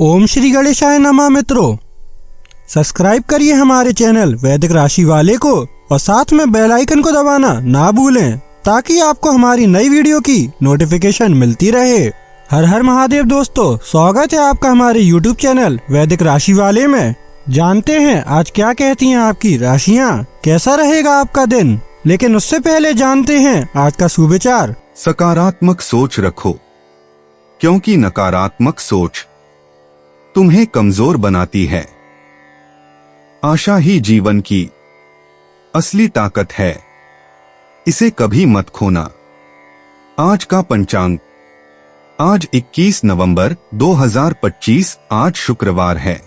ओम श्री गणेशाय नमः। मित्रों, सब्सक्राइब करिए हमारे चैनल वैदिक राशि वाले को और साथ में बेल आइकन को दबाना ना भूलें ताकि आपको हमारी नई वीडियो की नोटिफिकेशन मिलती रहे। हर हर महादेव दोस्तों, स्वागत है आपका हमारे YouTube चैनल वैदिक राशि वाले में। जानते हैं आज क्या कहती हैं आपकी राशियां, कैसा रहेगा आपका दिन। लेकिन उससे पहले जानते हैं आज का सुविचार। सकारात्मक सोच रखो, क्योंकि नकारात्मक सोच तुम्हें कमजोर बनाती है। आशा ही जीवन की असली ताकत है, इसे कभी मत खोना। आज का पंचांग, आज 21 नवंबर 2025, आज शुक्रवार है।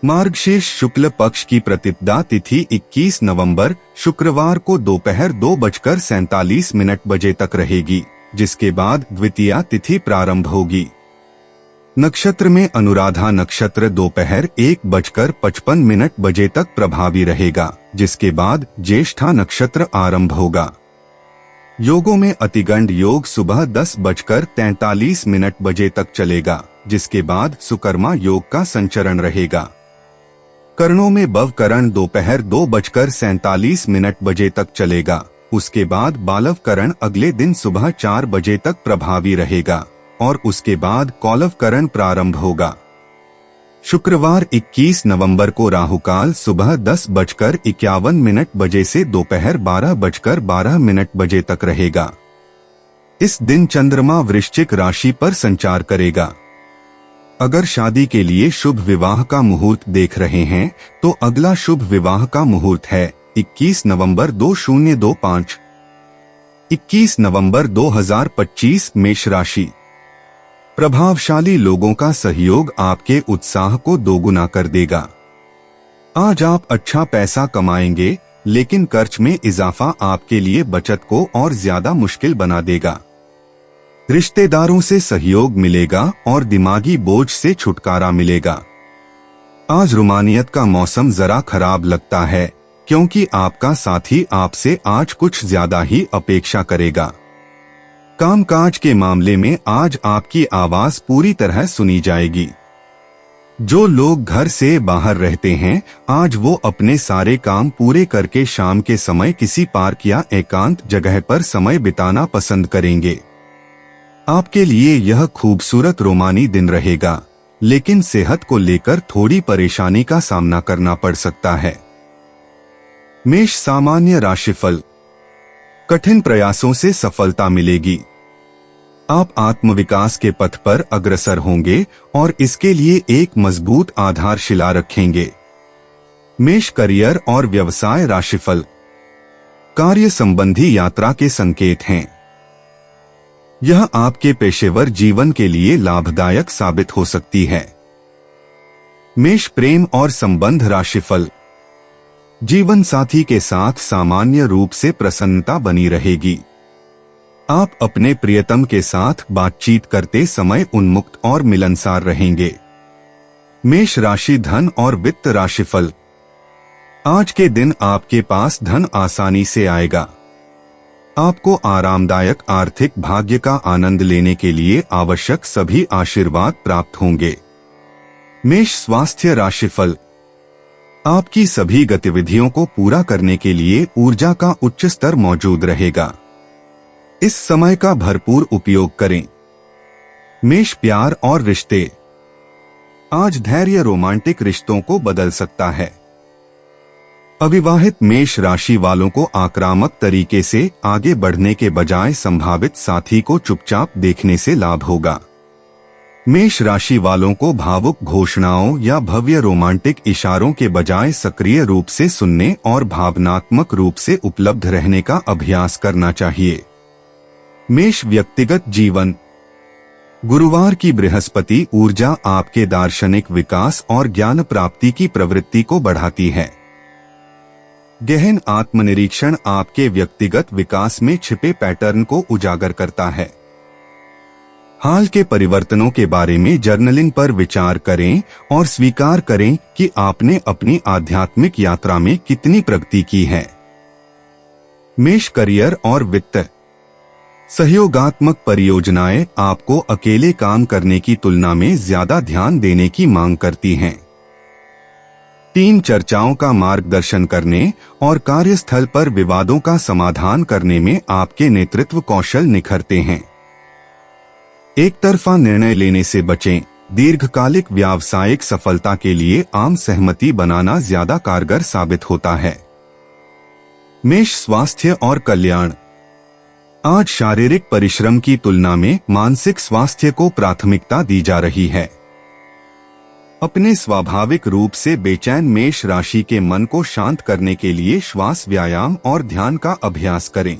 मार्गशीर्ष शुक्ल पक्ष की प्रतिपदा तिथि 21 नवंबर शुक्रवार को दोपहर 2:47 बजे तक रहेगी, जिसके बाद द्वितीया तिथि प्रारंभ होगी। नक्षत्र में अनुराधा नक्षत्र दोपहर 1:55 बजे तक प्रभावी रहेगा, जिसके बाद ज्येष्ठा नक्षत्र आरंभ होगा। योगों में अतिगंड योग सुबह 10:43 बजे तक चलेगा, जिसके बाद सुकर्मा योग का संचरण रहेगा। करणों में बवकरण दोपहर 2:47 बजे तक चलेगा, उसके बाद बालव करण अगले दिन सुबह 4 बजे तक प्रभावी रहेगा और उसके बाद कौलव करण प्रारंभ होगा। शुक्रवार 21 नवंबर को राहुकाल सुबह 10:51 बजे से दोपहर 12:12 बजे तक रहेगा। इस दिन चंद्रमा वृश्चिक राशि पर संचार करेगा। अगर शादी के लिए शुभ विवाह का मुहूर्त देख रहे हैं तो अगला शुभ विवाह का मुहूर्त है 21 नवंबर 2025। 21 नवंबर 2025 मेष राशि। प्रभावशाली लोगों का सहयोग आपके उत्साह को दोगुना कर देगा। आज आप अच्छा पैसा कमाएंगे, लेकिन खर्च में इजाफा आपके लिए बचत को और ज्यादा मुश्किल बना देगा। रिश्तेदारों से सहयोग मिलेगा और दिमागी बोझ से छुटकारा मिलेगा। आज रुमानियत का मौसम जरा खराब लगता है, क्योंकि आपका साथी आपसे आज कुछ ज्यादा ही अपेक्षा करेगा। कामकाज के मामले में आज आपकी आवाज पूरी तरह सुनी जाएगी। जो लोग घर से बाहर रहते हैं, आज वो अपने सारे काम पूरे करके शाम के समय किसी पार्क या एकांत जगह पर समय बिताना पसंद करेंगे। आपके लिए यह खूबसूरत रोमानी दिन रहेगा, लेकिन सेहत को लेकर थोड़ी परेशानी का सामना करना पड़ सकता है। मेष सामान्य राशिफल। कठिन प्रयासों से सफलता मिलेगी। आप आत्मविकास के पथ पर अग्रसर होंगे और इसके लिए एक मजबूत आधारशिला रखेंगे। मेष करियर और व्यवसाय राशिफल। कार्य संबंधी यात्रा के संकेत हैं। यह आपके पेशेवर जीवन के लिए लाभदायक साबित हो सकती है। मेष प्रेम और संबंध राशिफल। जीवन साथी के साथ सामान्य रूप से प्रसन्नता बनी रहेगी। आप अपने प्रियतम के साथ बातचीत करते समय उन्मुक्त और मिलनसार रहेंगे। मेष राशि धन और वित्त राशिफल। आज के दिन आपके पास धन आसानी से आएगा। आपको आरामदायक आर्थिक भाग्य का आनंद लेने के लिए आवश्यक सभी आशीर्वाद प्राप्त होंगे। मेष स्वास्थ्य राशिफल। आपकी सभी गतिविधियों को पूरा करने के लिए ऊर्जा का उच्च स्तर मौजूद रहेगा। इस समय का भरपूर उपयोग करें। मेष प्यार और रिश्ते। आज धैर्य रोमांटिक रिश्तों को बदल सकता है। अविवाहित मेष राशि वालों को आक्रामक तरीके से आगे बढ़ने के बजाय संभावित साथी को चुपचाप देखने से लाभ होगा। मेष राशि वालों को भावुक घोषणाओं या भव्य रोमांटिक इशारों के बजाय सक्रिय रूप से सुनने और भावनात्मक रूप से उपलब्ध रहने का अभ्यास करना चाहिए। मेष व्यक्तिगत जीवन। गुरुवार की बृहस्पति ऊर्जा आपके दार्शनिक विकास और ज्ञान प्राप्ति की प्रवृत्ति को बढ़ाती है। गहन आत्मनिरीक्षण आपके व्यक्तिगत विकास में छिपे पैटर्न को उजागर करता है। हाल के परिवर्तनों के बारे में जर्नलिंग पर विचार करें और स्वीकार करें कि आपने अपनी आध्यात्मिक यात्रा में कितनी प्रगति की है। मेष करियर और वित्त। सहयोगात्मक परियोजनाएं आपको अकेले काम करने की तुलना में ज्यादा ध्यान देने की मांग करती हैं। टीम चर्चाओं का मार्गदर्शन करने और कार्यस्थल पर विवादों का समाधान करने में आपके नेतृत्व कौशल निखरते हैं। एक तरफा निर्णय लेने से बचें। दीर्घकालिक व्यावसायिक सफलता के लिए आम सहमति बनाना ज्यादा कारगर साबित होता है। मेष स्वास्थ्य और कल्याण। आज शारीरिक परिश्रम की तुलना में मानसिक स्वास्थ्य को प्राथमिकता दी जा रही है। अपने स्वाभाविक रूप से बेचैन मेष राशि के मन को शांत करने के लिए श्वास व्यायाम और ध्यान का अभ्यास करें।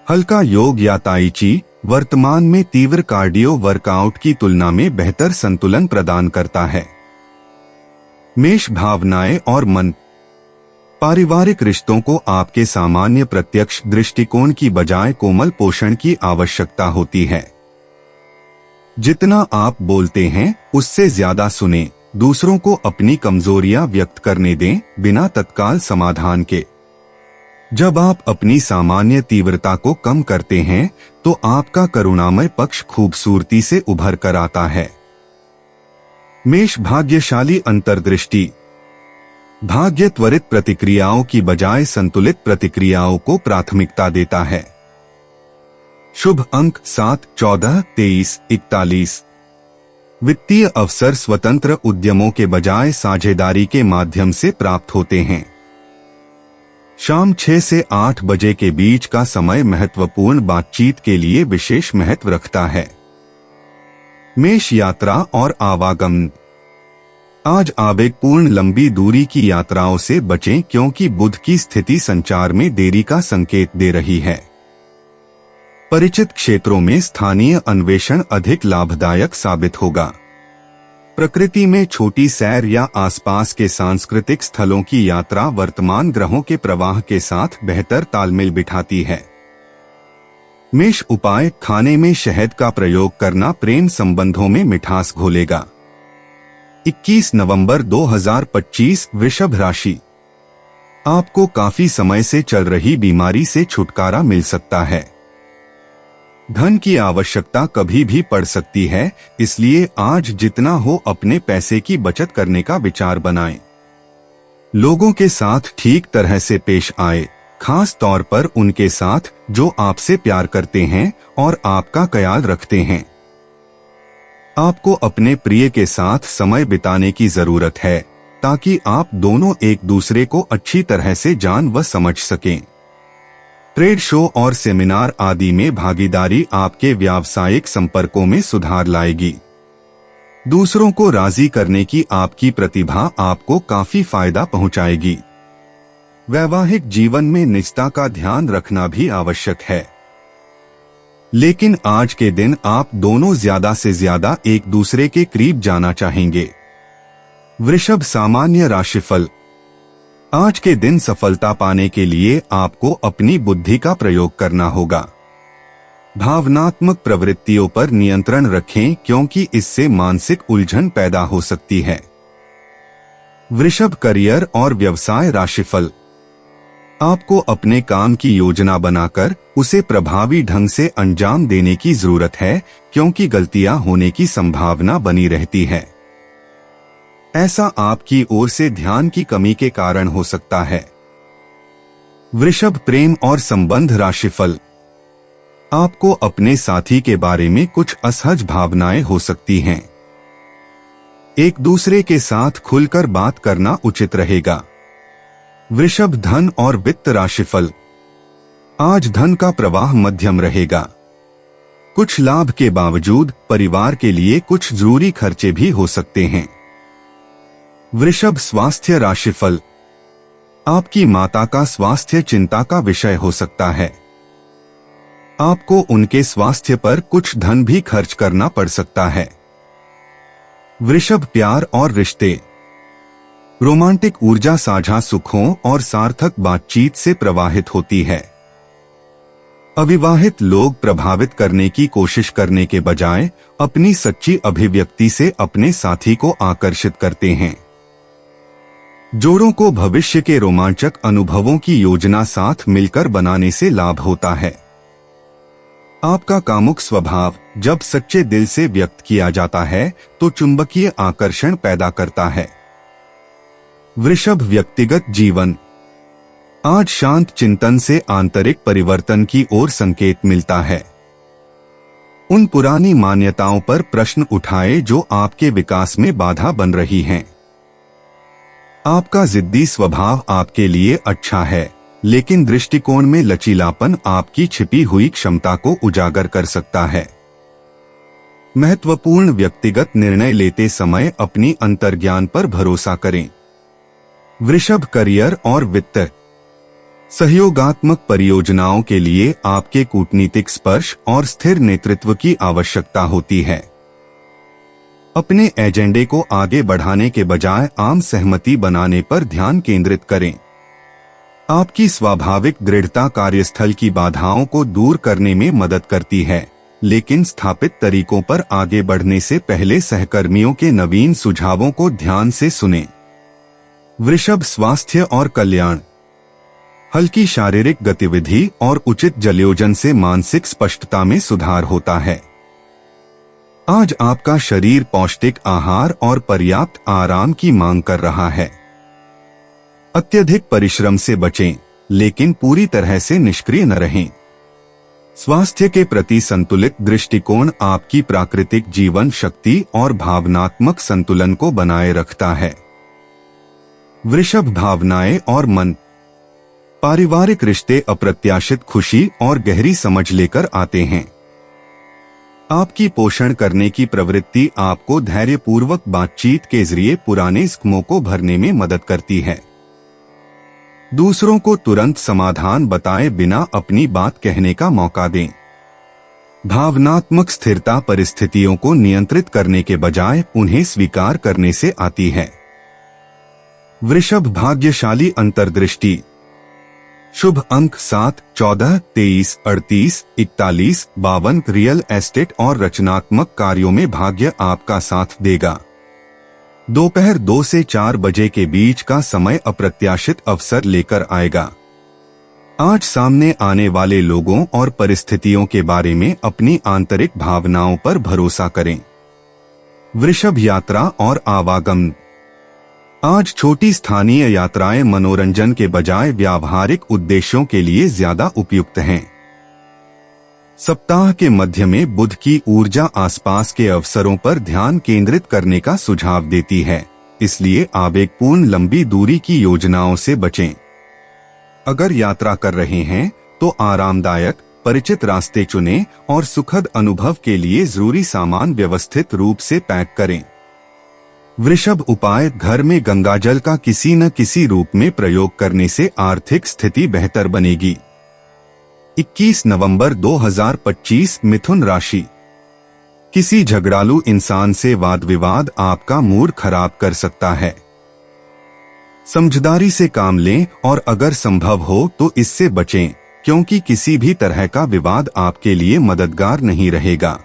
हल्का योग या ताई ची वर्तमान में तीव्र कार्डियो वर्कआउट की तुलना में बेहतर संतुलन प्रदान करता है। मेष भावनाएं और मन। पारिवारिक रिश्तों को आपके सामान्य प्रत्यक्ष दृष्टिकोण की बजाय कोमल पोषण की आवश्यकता होती है। जितना आप बोलते हैं उससे ज्यादा सुने। दूसरों को अपनी कमजोरियां व्यक्त करने दें बिना तत्काल समाधान के। जब आप अपनी सामान्य तीव्रता को कम करते हैं तो आपका करुणामय पक्ष खूबसूरती से उभर कर आता है। मेष भाग्यशाली अंतर्दृष्टि। भाग्य त्वरित प्रतिक्रियाओं की बजाय संतुलित प्रतिक्रियाओं को प्राथमिकता देता है। शुभ अंक 7, 14, 23, 41। वित्तीय अवसर स्वतंत्र उद्यमों के बजाय साझेदारी के माध्यम से प्राप्त होते हैं। शाम 6 से 8 बजे के बीच का समय महत्वपूर्ण बातचीत के लिए विशेष महत्व रखता है। मेष यात्रा और आवागमन। आज आवेगपूर्ण लंबी दूरी की यात्राओं से बचें क्योंकि बुध की स्थिति संचार में देरी का संकेत दे रही है। परिचित क्षेत्रों में स्थानीय अन्वेषण अधिक लाभदायक साबित होगा। प्रकृति में छोटी सैर या आसपास के सांस्कृतिक स्थलों की यात्रा वर्तमान ग्रहों के प्रवाह के साथ बेहतर तालमेल बिठाती है। मेष उपाय। खाने में शहद का प्रयोग करना प्रेम संबंधों में मिठास घोलेगा। 21 नवंबर 2025 वृषभ राशि। आपको काफी समय से चल रही बीमारी से छुटकारा मिल सकता है। धन की आवश्यकता कभी भी पड़ सकती है, इसलिए आज जितना हो अपने पैसे की बचत करने का विचार बनाएं। लोगों के साथ ठीक तरह से पेश आए, खास तौर पर उनके साथ जो आपसे प्यार करते हैं और आपका ख्याल रखते हैं। आपको अपने प्रिय के साथ समय बिताने की जरूरत है ताकि आप दोनों एक दूसरे को अच्छी तरह से जान व समझ सकें। ट्रेड शो और सेमिनार आदि में भागीदारी आपके व्यावसायिक संपर्कों में सुधार लाएगी। दूसरों को राजी करने की आपकी प्रतिभा आपको काफी फायदा पहुंचाएगी। वैवाहिक जीवन में निजता का ध्यान रखना भी आवश्यक है, लेकिन आज के दिन आप दोनों ज्यादा से ज्यादा एक दूसरे के करीब जाना चाहेंगे। वृषभ सामान्य राशिफल। आज के दिन सफलता पाने के लिए आपको अपनी बुद्धि का प्रयोग करना होगा। भावनात्मक प्रवृत्तियों पर नियंत्रण रखें क्योंकि इससे मानसिक उलझन पैदा हो सकती है। वृषभ करियर और व्यवसाय राशिफल। आपको अपने काम की योजना बनाकर उसे प्रभावी ढंग से अंजाम देने की जरूरत है क्योंकि गलतियां होने की संभावना बनी रहती है। ऐसा आपकी ओर से ध्यान की कमी के कारण हो सकता है। वृषभ प्रेम और संबंध राशिफल। आपको अपने साथी के बारे में कुछ असहज भावनाएं हो सकती हैं। एक दूसरे के साथ खुलकर बात करना उचित रहेगा। वृषभ धन और वित्त राशिफल। आज धन का प्रवाह मध्यम रहेगा। कुछ लाभ के बावजूद परिवार के लिए कुछ जरूरी खर्चे भी हो सकते हैं। वृषभ स्वास्थ्य राशिफल। आपकी माता का स्वास्थ्य चिंता का विषय हो सकता है। आपको उनके स्वास्थ्य पर कुछ धन भी खर्च करना पड़ सकता है। वृषभ प्यार और रिश्ते। रोमांटिक ऊर्जा साझा सुखों और सार्थक बातचीत से प्रवाहित होती है। अविवाहित लोग प्रभावित करने की कोशिश करने के बजाय अपनी सच्ची अभिव्यक्ति से अपने साथी को आकर्षित करते हैं। जोड़ों को भविष्य के रोमांचक अनुभवों की योजना साथ मिलकर बनाने से लाभ होता है। आपका कामुक स्वभाव जब सच्चे दिल से व्यक्त किया जाता है तो चुंबकीय आकर्षण पैदा करता है। वृषभ व्यक्तिगत जीवन। आज शांत चिंतन से आंतरिक परिवर्तन की ओर संकेत मिलता है। उन पुरानी मान्यताओं पर प्रश्न उठाए जो आपके विकास में बाधा बन रही हैं। आपका जिद्दी स्वभाव आपके लिए अच्छा है, लेकिन दृष्टिकोण में लचीलापन आपकी छिपी हुई क्षमता को उजागर कर सकता है। महत्वपूर्ण व्यक्तिगत निर्णय लेते समय अपनी अंतर्ज्ञान पर भरोसा करें। वृषभ करियर और वित्त। सहयोगात्मक परियोजनाओं के लिए आपके कूटनीतिक स्पर्श और स्थिर नेतृत्व की आवश्यकता होती है। अपने एजेंडे को आगे बढ़ाने के बजाय आम सहमति बनाने पर ध्यान केंद्रित करें। आपकी स्वाभाविक दृढ़ता कार्यस्थल की बाधाओं को दूर करने में मदद करती है, लेकिन स्थापित तरीकों पर आगे बढ़ने से पहले सहकर्मियों के नवीन सुझावों को ध्यान से सुनें। वृषभ स्वास्थ्य और कल्याण। हल्की शारीरिक गतिविधि और उचित जलयोजन से मानसिक स्पष्टता में सुधार होता है। आज आपका शरीर पौष्टिक आहार और पर्याप्त आराम की मांग कर रहा है। अत्यधिक परिश्रम से बचें, लेकिन पूरी तरह से निष्क्रिय न रहें। स्वास्थ्य के प्रति संतुलित दृष्टिकोण आपकी प्राकृतिक जीवन शक्ति और भावनात्मक संतुलन को बनाए रखता है। वृषभ भावनाएं और मन। पारिवारिक रिश्ते अप्रत्याशित खुशी और गहरी समझ लेकर आते हैं। आपकी पोषण करने की प्रवृत्ति आपको धैर्यपूर्वक बातचीत के जरिए पुराने जख्मों को भरने में मदद करती है। दूसरों को तुरंत समाधान बताए बिना अपनी बात कहने का मौका दें। भावनात्मक स्थिरता परिस्थितियों को नियंत्रित करने के बजाय उन्हें स्वीकार करने से आती है। वृषभ भाग्यशाली अंतर्दृष्टि। शुभ अंक 7, 14, 23, 38, 41, 52। रियल एस्टेट और रचनात्मक कार्यों में भाग्य आपका साथ देगा। दोपहर 2 से 4 बजे के बीच का समय अप्रत्याशित अवसर लेकर आएगा। आज सामने आने वाले लोगों और परिस्थितियों के बारे में अपनी आंतरिक भावनाओं पर भरोसा करें। वृषभ यात्रा और आवागमन। आज छोटी स्थानीय यात्राएं मनोरंजन के बजाय व्यावहारिक उद्देश्यों के लिए ज्यादा उपयुक्त हैं। सप्ताह के मध्य में बुध की ऊर्जा आसपास के अवसरों पर ध्यान केंद्रित करने का सुझाव देती है, इसलिए आवेगपूर्ण लंबी दूरी की योजनाओं से बचें। अगर यात्रा कर रहे हैं तो आरामदायक परिचित रास्ते चुनें और सुखद अनुभव के लिए जरूरी सामान व्यवस्थित रूप से पैक करें। वृषभ उपाय। घर में गंगाजल का किसी न किसी रूप में प्रयोग करने से आर्थिक स्थिति बेहतर बनेगी। 21 नवंबर 2025 मिथुन राशि। किसी झगड़ालू इंसान से वाद विवाद आपका मूड खराब कर सकता है। समझदारी से काम लें और अगर संभव हो तो इससे बचें, क्योंकि किसी भी तरह का विवाद आपके लिए मददगार नहीं रहेगा।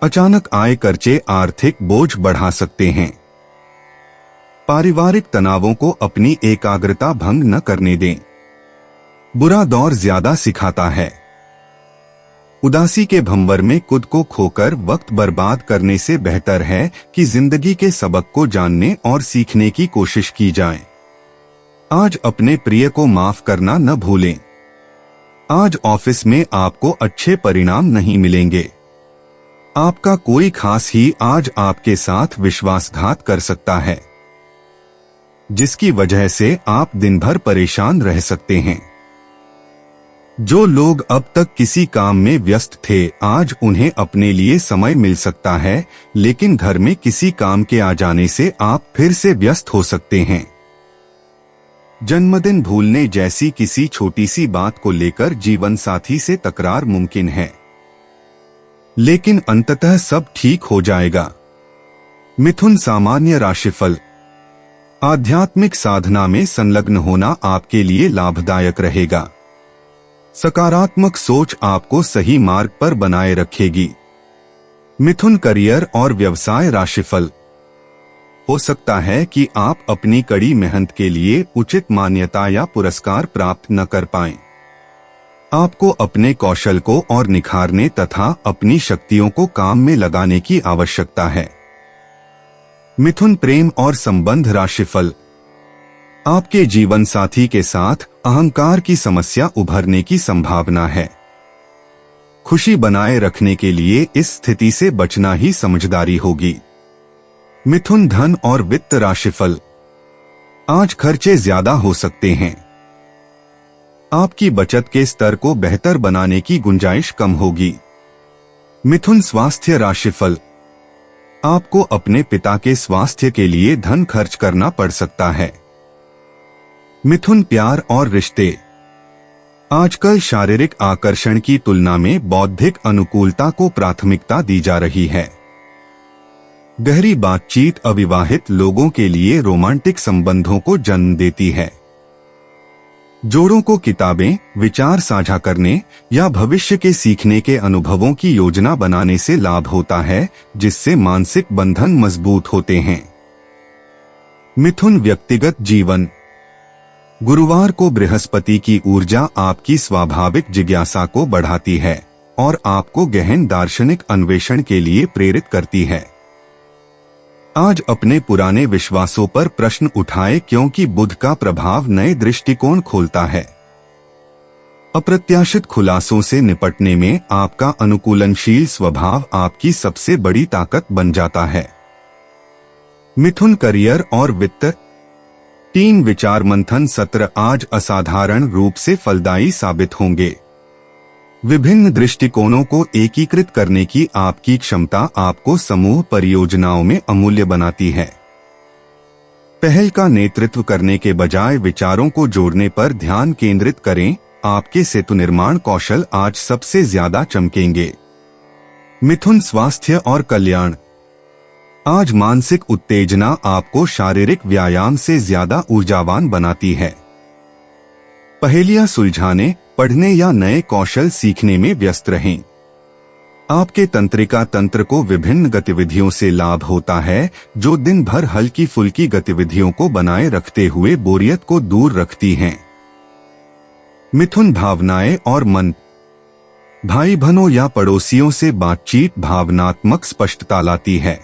अचानक आए खर्चे आर्थिक बोझ बढ़ा सकते हैं। पारिवारिक तनावों को अपनी एकाग्रता भंग न करने दें। बुरा दौर ज्यादा सिखाता है। उदासी के भंवर में खुद को खोकर वक्त बर्बाद करने से बेहतर है कि जिंदगी के सबक को जानने और सीखने की कोशिश की जाए। आज अपने प्रिय को माफ करना न भूलें। आज ऑफिस में आपको अच्छे परिणाम नहीं मिलेंगे। आपका कोई खास ही आज आपके साथ विश्वासघात कर सकता है, जिसकी वजह से आप दिन भर परेशान रह सकते हैं। जो लोग अब तक किसी काम में व्यस्त थे, आज उन्हें अपने लिए समय मिल सकता है, लेकिन घर में किसी काम के आ जाने से आप फिर से व्यस्त हो सकते हैं। जन्मदिन भूलने जैसी किसी छोटी सी बात को लेकर जीवन साथी से तकरार मुमकिन है, लेकिन अंततः सब ठीक हो जाएगा। मिथुन सामान्य राशिफल। आध्यात्मिक साधना में संलग्न होना आपके लिए लाभदायक रहेगा। सकारात्मक सोच आपको सही मार्ग पर बनाए रखेगी। मिथुन करियर और व्यवसाय राशिफल। हो सकता है कि आप अपनी कड़ी मेहनत के लिए उचित मान्यता या पुरस्कार प्राप्त न कर पाएं। आपको अपने कौशल को और निखारने तथा अपनी शक्तियों को काम में लगाने की आवश्यकता है। मिथुन प्रेम और संबंध राशिफल। आपके जीवन साथी के साथ अहंकार की समस्या उभरने की संभावना है। खुशी बनाए रखने के लिए इस स्थिति से बचना ही समझदारी होगी। मिथुन धन और वित्त राशिफल। आज खर्चे ज्यादा हो सकते हैं। आपकी बचत के स्तर को बेहतर बनाने की गुंजाइश कम होगी। मिथुन स्वास्थ्य राशिफल। आपको अपने पिता के स्वास्थ्य के लिए धन खर्च करना पड़ सकता है। मिथुन प्यार और रिश्ते। आजकल शारीरिक आकर्षण की तुलना में बौद्धिक अनुकूलता को प्राथमिकता दी जा रही है। गहरी बातचीत अविवाहित लोगों के लिए रोमांटिक संबंधों को जन्म देती है। जोड़ों को किताबें, विचार साझा करने या भविष्य के सीखने के अनुभवों की योजना बनाने से लाभ होता है, जिससे मानसिक बंधन मजबूत होते हैं। मिथुन व्यक्तिगत जीवन। गुरुवार को बृहस्पति की ऊर्जा आपकी स्वाभाविक जिज्ञासा को बढ़ाती है और आपको गहन दार्शनिक अन्वेषण के लिए प्रेरित करती है। आज अपने पुराने विश्वासों पर प्रश्न उठाए, क्योंकि बुध का प्रभाव नए दृष्टिकोण खोलता है। अप्रत्याशित खुलासों से निपटने में आपका अनुकूलनशील स्वभाव आपकी सबसे बड़ी ताकत बन जाता है। मिथुन करियर और वित्त। टीम विचार मंथन सत्र आज असाधारण रूप से फलदायी साबित होंगे। विभिन्न दृष्टिकोणों को एकीकृत करने की आपकी क्षमता आपको समूह परियोजनाओं में अमूल्य बनाती है। पहल का नेतृत्व करने के बजाय विचारों को जोड़ने पर ध्यान केंद्रित करें। आपके सेतु निर्माण कौशल आज सबसे ज्यादा चमकेंगे। मिथुन स्वास्थ्य और कल्याण। आज मानसिक उत्तेजना आपको शारीरिक व्यायाम से ज्यादा ऊर्जावान बनाती है। पहेलियां सुलझाने, पढ़ने या नए कौशल सीखने में व्यस्त रहें। आपके तंत्रिका तंत्र को विभिन्न गतिविधियों से लाभ होता है, जो दिन भर हल्की फुल्की गतिविधियों को बनाए रखते हुए बोरियत को दूर रखती हैं। मिथुन भावनाएं और मन। भाई बहनों या पड़ोसियों से बातचीत भावनात्मक स्पष्टता लाती है।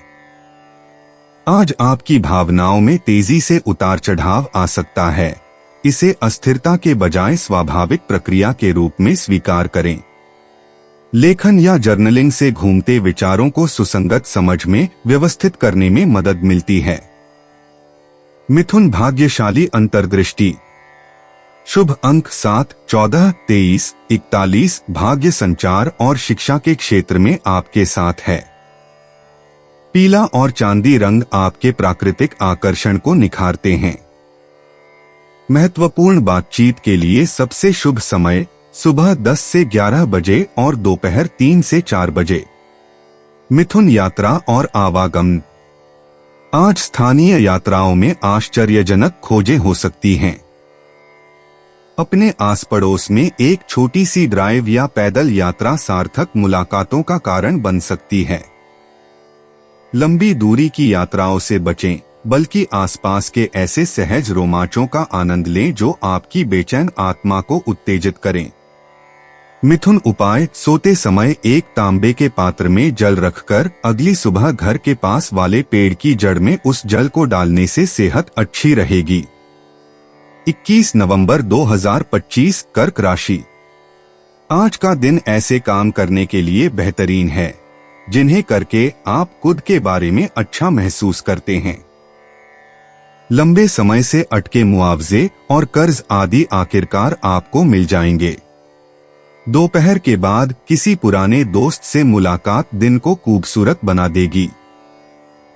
आज आपकी भावनाओं में तेजी से उतार चढ़ाव आ सकता है। इसे अस्थिरता के बजाय स्वाभाविक प्रक्रिया के रूप में स्वीकार करें। लेखन या जर्नलिंग से घूमते विचारों को सुसंगत समझ में व्यवस्थित करने में मदद मिलती है। मिथुन भाग्यशाली अंतर्दृष्टि। शुभ अंक 7, 14, 23, 41 भाग्य संचार और शिक्षा के क्षेत्र में आपके साथ है। पीला और चांदी रंग आपके प्राकृतिक आकर्षण को निखारते हैं। महत्वपूर्ण बातचीत के लिए सबसे शुभ समय सुबह 10 से 11 बजे और दोपहर 3 से 4 बजे। मिथुन यात्रा और आवागमन। आज स्थानीय यात्राओं में आश्चर्यजनक खोजें हो सकती हैं। अपने आस पड़ोस में एक छोटी सी ड्राइव या पैदल यात्रा सार्थक मुलाकातों का कारण बन सकती है। लंबी दूरी की यात्राओं से बचें, बल्कि आसपास के ऐसे सहज रोमांचों का आनंद लें जो आपकी बेचैन आत्मा को उत्तेजित करें। मिथुन उपाय। सोते समय एक तांबे के पात्र में जल रखकर अगली सुबह घर के पास वाले पेड़ की जड़ में उस जल को डालने से सेहत अच्छी रहेगी। 21 नवंबर 2025 कर्क राशि। आज का दिन ऐसे काम करने के लिए बेहतरीन है जिन्हें करके आप खुद के बारे में अच्छा महसूस करते हैं। लंबे समय से अटके मुआवजे और कर्ज आदि आखिरकार आपको मिल जाएंगे। दोपहर के बाद किसी पुराने दोस्त से मुलाकात दिन को खूबसूरत बना देगी।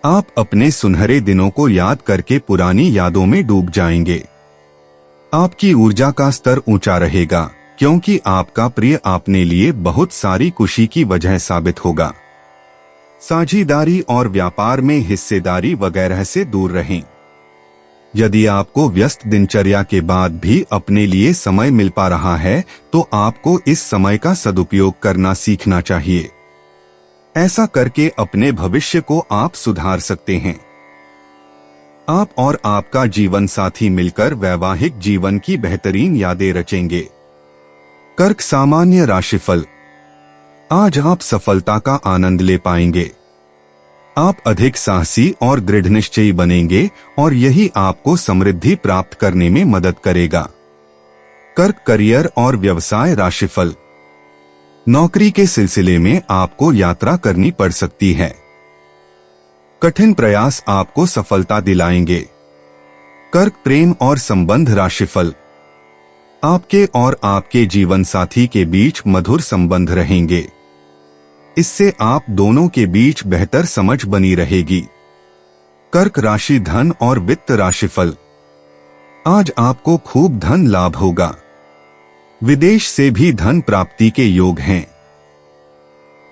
आप अपने सुनहरे दिनों को याद करके पुरानी यादों में डूब जाएंगे। आपकी ऊर्जा का स्तर ऊंचा रहेगा, क्योंकि आपका प्रिय आपने लिए बहुत सारी खुशी की वजह साबित होगा। साझेदारी और व्यापार में हिस्सेदारी वगैरह से दूर रहें। यदि आपको व्यस्त दिनचर्या के बाद भी अपने लिए समय मिल पा रहा है, तो आपको इस समय का सदुपयोग करना सीखना चाहिए। ऐसा करके अपने भविष्य को आप सुधार सकते हैं। आप और आपका जीवन साथी मिलकर वैवाहिक जीवन की बेहतरीन यादें रचेंगे। कर्क सामान्य राशिफल। आज आप सफलता का आनंद ले पाएंगे। आप अधिक साहसी और दृढ़ निश्चयी बनेंगे और यही आपको समृद्धि प्राप्त करने में मदद करेगा। कर्क करियर और व्यवसाय राशिफल। नौकरी के सिलसिले में आपको यात्रा करनी पड़ सकती है। कठिन प्रयास आपको सफलता दिलाएंगे। कर्क प्रेम और संबंध राशिफल। आपके और आपके जीवन साथी के बीच मधुर संबंध रहेंगे। इससे आप दोनों के बीच बेहतर समझ बनी रहेगी। कर्क राशि धन और वित्त राशिफल। आज आपको खूब धन लाभ होगा। विदेश से भी धन प्राप्ति के योग हैं।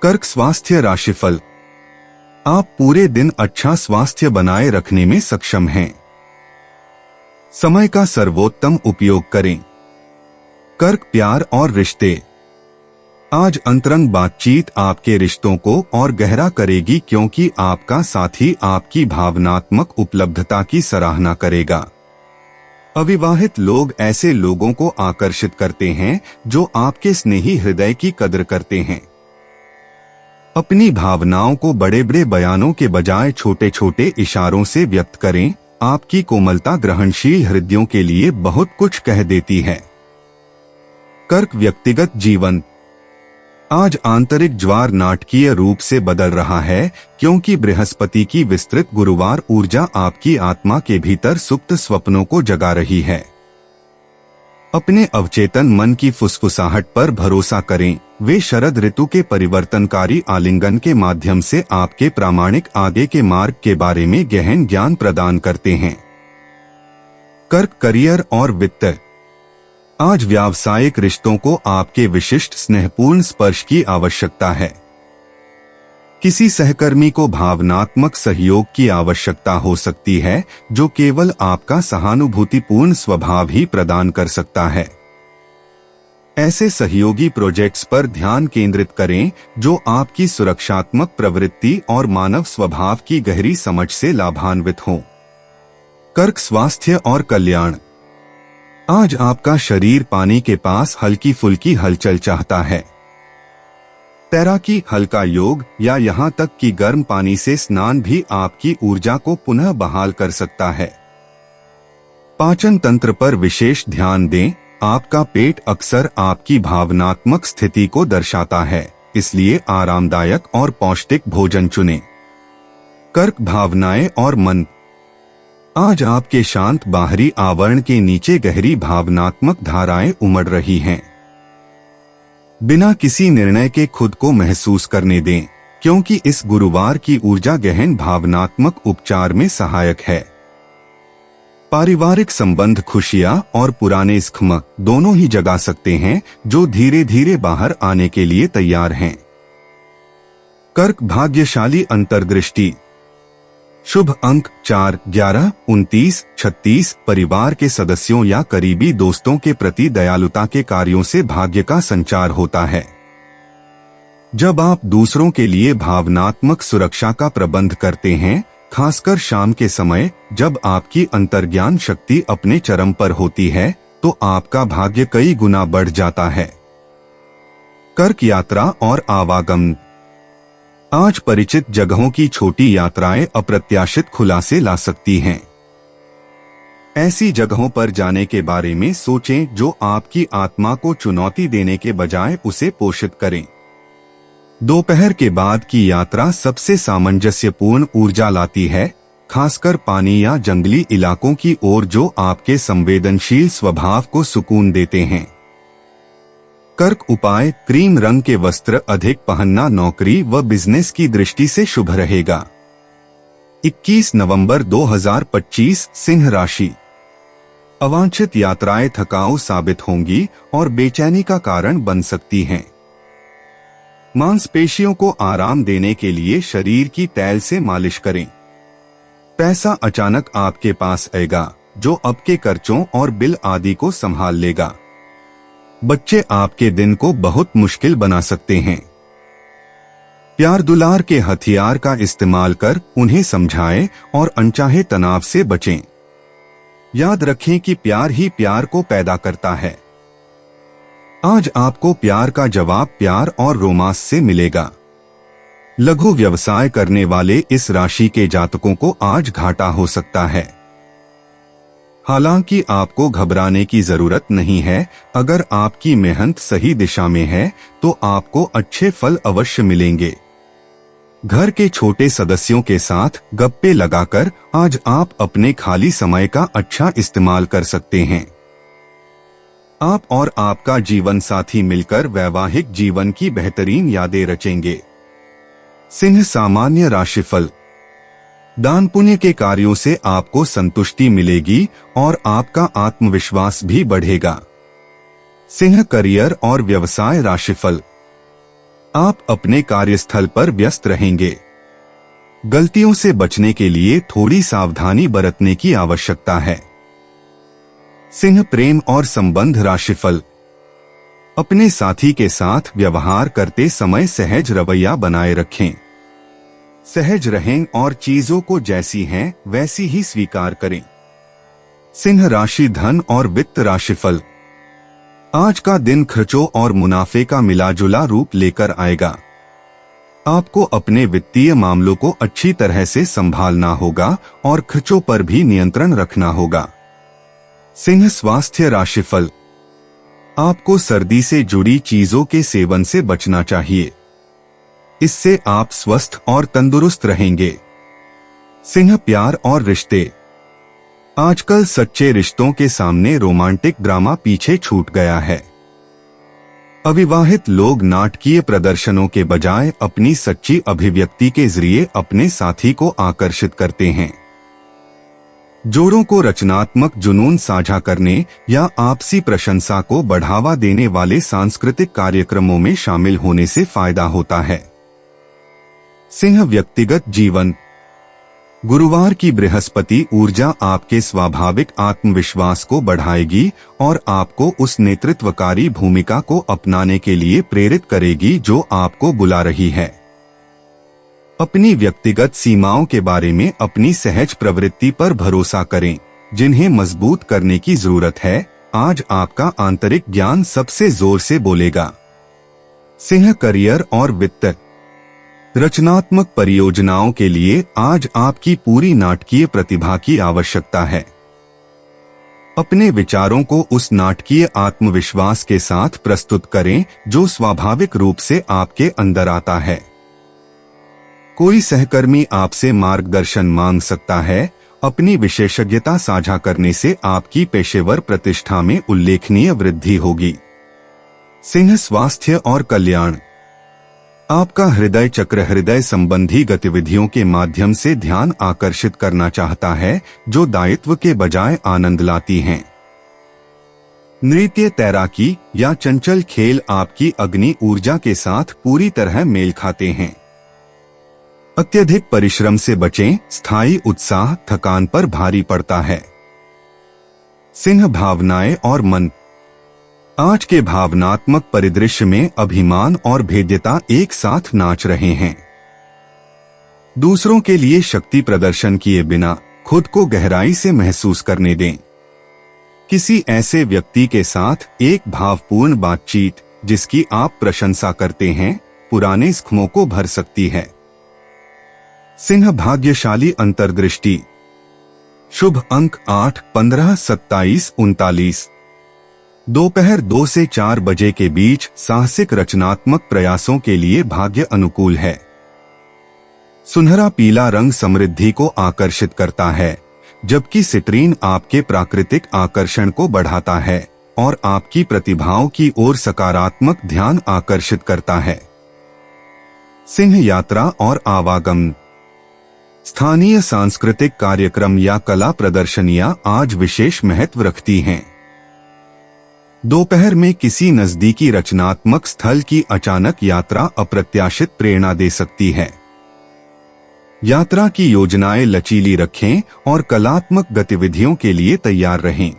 कर्क स्वास्थ्य राशिफल। आप पूरे दिन अच्छा स्वास्थ्य बनाए रखने में सक्षम हैं। समय का सर्वोत्तम उपयोग करें। कर्क प्यार और रिश्ते। आज अंतरंग बातचीत आपके रिश्तों को और गहरा करेगी क्योंकि आपका साथी आपकी भावनात्मक उपलब्धता की सराहना करेगा। अविवाहित लोग ऐसे लोगों को आकर्षित करते हैं जो आपके स्नेही हृदय की कदर करते हैं। अपनी भावनाओं को बड़े बड़े बयानों के बजाय छोटे छोटे इशारों से व्यक्त करें। आपकी कोमलता ग्रहणशील हृदयों के लिए बहुत कुछ कह देती है। कर्क व्यक्तिगत जीवन। आज आंतरिक ज्वार नाटकीय रूप से बदल रहा है क्योंकि बृहस्पति की विस्तृत गुरुवार ऊर्जा आपकी आत्मा के भीतर सुप्त स्वप्नों को जगा रही है। अपने अवचेतन मन की फुसफुसाहट पर भरोसा करें। वे शरद ऋतु के परिवर्तनकारी आलिंगन के माध्यम से आपके प्रामाणिक आगे के मार्ग के बारे में गहन ज्ञान प्रदान करते हैं। कर्क करियर और वित्त। आज व्यावसायिक रिश्तों को आपके विशिष्ट स्नेहपूर्ण स्पर्श की आवश्यकता है। किसी सहकर्मी को भावनात्मक सहयोग की आवश्यकता हो सकती है जो केवल आपका सहानुभूतिपूर्ण स्वभाव ही प्रदान कर सकता है। ऐसे सहयोगी प्रोजेक्ट्स पर ध्यान केंद्रित करें जो आपकी सुरक्षात्मक प्रवृत्ति और मानव स्वभाव की गहरी समझ से लाभान्वित हों। कर्क स्वास्थ्य और कल्याण। आज आपका शरीर पानी के पास हल्की फुल्की हलचल चाहता है। तैराकी, हल्का योग या यहाँ तक कि गर्म पानी से स्नान भी आपकी ऊर्जा को पुनः बहाल कर सकता है। पाचन तंत्र पर विशेष ध्यान दें। आपका पेट अक्सर आपकी भावनात्मक स्थिति को दर्शाता है, इसलिए आरामदायक और पौष्टिक भोजन चुनें। कर्क भावनाएं और मन। आज आपके शांत बाहरी आवरण के नीचे गहरी भावनात्मक धाराएं उमड़ रही हैं। बिना किसी निर्णय के खुद को महसूस करने दें क्योंकि इस गुरुवार की ऊर्जा गहन भावनात्मक उपचार में सहायक है। पारिवारिक संबंध खुशियां और पुराने स्खम दोनों ही जगा सकते हैं जो धीरे धीरे बाहर आने के लिए तैयार हैं। कर्क भाग्यशाली अंतर्दृष्टि। शुभ अंक 4, 11, 29, 36। परिवार के सदस्यों या करीबी दोस्तों के प्रति दयालुता के कार्यों से भाग्य का संचार होता है। जब आप दूसरों के लिए भावनात्मक सुरक्षा का प्रबंध करते हैं, खासकर शाम के समय जब आपकी अंतर्ज्ञान शक्ति अपने चरम पर होती है, तो आपका भाग्य कई गुना बढ़ जाता है। कर्क यात्रा और आवागमन। आज परिचित जगहों की छोटी यात्राएं अप्रत्याशित खुलासे ला सकती हैं। ऐसी जगहों पर जाने के बारे में सोचें जो आपकी आत्मा को चुनौती देने के बजाय उसे पोषित करें। दोपहर के बाद की यात्रा सबसे सामंजस्यपूर्ण ऊर्जा लाती है, खासकर पानी या जंगली इलाकों की ओर जो आपके संवेदनशील स्वभाव को सुकून देते हैं। कर्क उपाय। क्रीम रंग के वस्त्र अधिक पहनना नौकरी व बिजनेस की दृष्टि से शुभ रहेगा। 21 नवंबर 2025 सिंह राशि। अवांछित यात्राएं थकाऊ साबित होंगी और बेचैनी का कारण बन सकती हैं। मांसपेशियों को आराम देने के लिए शरीर की तैल से मालिश करें। पैसा अचानक आपके पास आएगा जो आपके खर्चों और बिल आदि को संभाल लेगा। बच्चे आपके दिन को बहुत मुश्किल बना सकते हैं। प्यार दुलार के हथियार का इस्तेमाल कर उन्हें समझाएं और अनचाहे तनाव से बचें। याद रखें कि प्यार ही प्यार को पैदा करता है। आज आपको प्यार का जवाब प्यार और रोमांस से मिलेगा। लघु व्यवसाय करने वाले इस राशि के जातकों को आज घाटा हो सकता है। हालांकि आपको घबराने की जरूरत नहीं है। अगर आपकी मेहनत सही दिशा में है तो आपको अच्छे फल अवश्य मिलेंगे। घर के छोटे सदस्यों के साथ गप्पे लगाकर आज आप अपने खाली समय का अच्छा इस्तेमाल कर सकते हैं। आप और आपका जीवन साथी मिलकर वैवाहिक जीवन की बेहतरीन यादें रचेंगे। सिंह सामान्य राशिफल। दान पुण्य के कार्यों से आपको संतुष्टि मिलेगी और आपका आत्मविश्वास भी बढ़ेगा। सिंह करियर और व्यवसाय राशिफल। आप अपने कार्यस्थल पर व्यस्त रहेंगे। गलतियों से बचने के लिए थोड़ी सावधानी बरतने की आवश्यकता है। सिंह प्रेम और संबंध राशिफल। अपने साथी के साथ व्यवहार करते समय सहज रवैया बनाए रखें। सहज रहें और चीजों को जैसी हैं वैसी ही स्वीकार करें। सिंह राशि धन और वित्त राशिफल। आज का दिन खर्चों और मुनाफे का मिलाजुला रूप लेकर आएगा। आपको अपने वित्तीय मामलों को अच्छी तरह से संभालना होगा और खर्चों पर भी नियंत्रण रखना होगा। सिंह स्वास्थ्य राशिफल। आपको सर्दी से जुड़ी चीजों के सेवन से बचना चाहिए। इससे आप स्वस्थ और तंदुरुस्त रहेंगे। सिंह प्यार और रिश्ते। आजकल सच्चे रिश्तों के सामने रोमांटिक ड्रामा पीछे छूट गया है। अविवाहित लोग नाटकीय प्रदर्शनों के बजाय अपनी सच्ची अभिव्यक्ति के जरिए अपने साथी को आकर्षित करते हैं। जोड़ों को रचनात्मक जुनून साझा करने या आपसी प्रशंसा को बढ़ावा देने वाले सांस्कृतिक कार्यक्रमों में शामिल होने से फायदा होता है। सिंह व्यक्तिगत जीवन। गुरुवार की बृहस्पति ऊर्जा आपके स्वाभाविक आत्मविश्वास को बढ़ाएगी और आपको उस नेतृत्वकारी भूमिका को अपनाने के लिए प्रेरित करेगी जो आपको बुला रही है। अपनी व्यक्तिगत सीमाओं के बारे में अपनी सहज प्रवृत्ति पर भरोसा करें, जिन्हें मजबूत करने की जरूरत है। आज आपका आंतरिक ज्ञान सबसे जोर से बोलेगा। सिंह करियर और वित्त। रचनात्मक परियोजनाओं के लिए आज आपकी पूरी नाटकीय प्रतिभा की आवश्यकता है। अपने विचारों को उस नाटकीय आत्मविश्वास के साथ प्रस्तुत करें जो स्वाभाविक रूप से आपके अंदर आता है। कोई सहकर्मी आपसे मार्गदर्शन मांग सकता है। अपनी विशेषज्ञता साझा करने से आपकी पेशेवर प्रतिष्ठा में उल्लेखनीय वृद्धि होगी। सिंह स्वास्थ्य और कल्याण। आपका हृदय चक्र हृदय संबंधी गतिविधियों के माध्यम से ध्यान आकर्षित करना चाहता है, जो दायित्व के बजाय आनंद लाती हैं। नृत्य, तैराकी या चंचल खेल आपकी अग्नि ऊर्जा के साथ पूरी तरह मेल खाते हैं। अत्यधिक परिश्रम से बचें। स्थायी उत्साह थकान पर भारी पड़ता है। सिंह भावनाएं और मन। आज के भावनात्मक परिदृश्य में अभिमान और भेद्यता एक साथ नाच रहे हैं। दूसरों के लिए शक्ति प्रदर्शन किए बिना खुद को गहराई से महसूस करने दें। किसी ऐसे व्यक्ति के साथ एक भावपूर्ण बातचीत जिसकी आप प्रशंसा करते हैं, पुराने जख्मों को भर सकती है। सिंह भाग्यशाली अंतर्दृष्टि। शुभ अंक 8, 15, 27, 39। दोपहर 2 से 4 बजे के बीच साहसिक रचनात्मक प्रयासों के लिए भाग्य अनुकूल है। सुनहरा पीला रंग समृद्धि को आकर्षित करता है, जबकि सिट्रीन आपके प्राकृतिक आकर्षण को बढ़ाता है और आपकी प्रतिभाओं की ओर सकारात्मक ध्यान आकर्षित करता है। सिंह यात्रा और आवागमन। स्थानीय सांस्कृतिक कार्यक्रम या कला प्रदर्शनियां आज विशेष महत्व रखती हैं। दोपहर में किसी नजदीकी रचनात्मक स्थल की अचानक यात्रा अप्रत्याशित प्रेरणा दे सकती है। यात्रा की योजनाएं लचीली रखें और कलात्मक गतिविधियों के लिए तैयार रहें।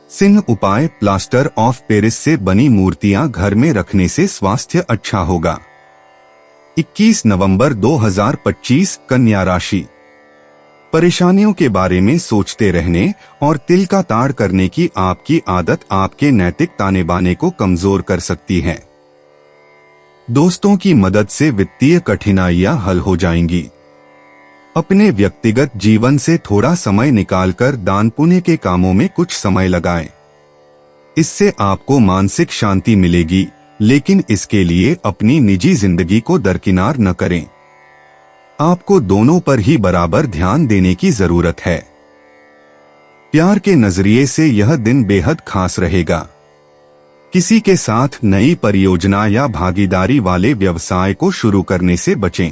सिंह उपाय। प्लास्टर ऑफ पेरिस से बनी मूर्तियां घर में रखने से स्वास्थ्य अच्छा होगा। 21 नवंबर 2025 कन्या राशि। परेशानियों के बारे में सोचते रहने और तिल का ताड़ करने की आपकी आदत आपके नैतिक ताने बाने को कमजोर कर सकती है। दोस्तों की मदद से वित्तीय कठिनाइयां हल हो जाएंगी। अपने व्यक्तिगत जीवन से थोड़ा समय निकालकर दान पुण्य के कामों में कुछ समय लगाएं। इससे आपको मानसिक शांति मिलेगी, लेकिन इसके लिए अपनी निजी जिंदगी को दरकिनार न करें। आपको दोनों पर ही बराबर ध्यान देने की जरूरत है। प्यार के नजरिए से यह दिन बेहद खास रहेगा। किसी के साथ नई परियोजना या भागीदारी वाले व्यवसाय को शुरू करने से बचें।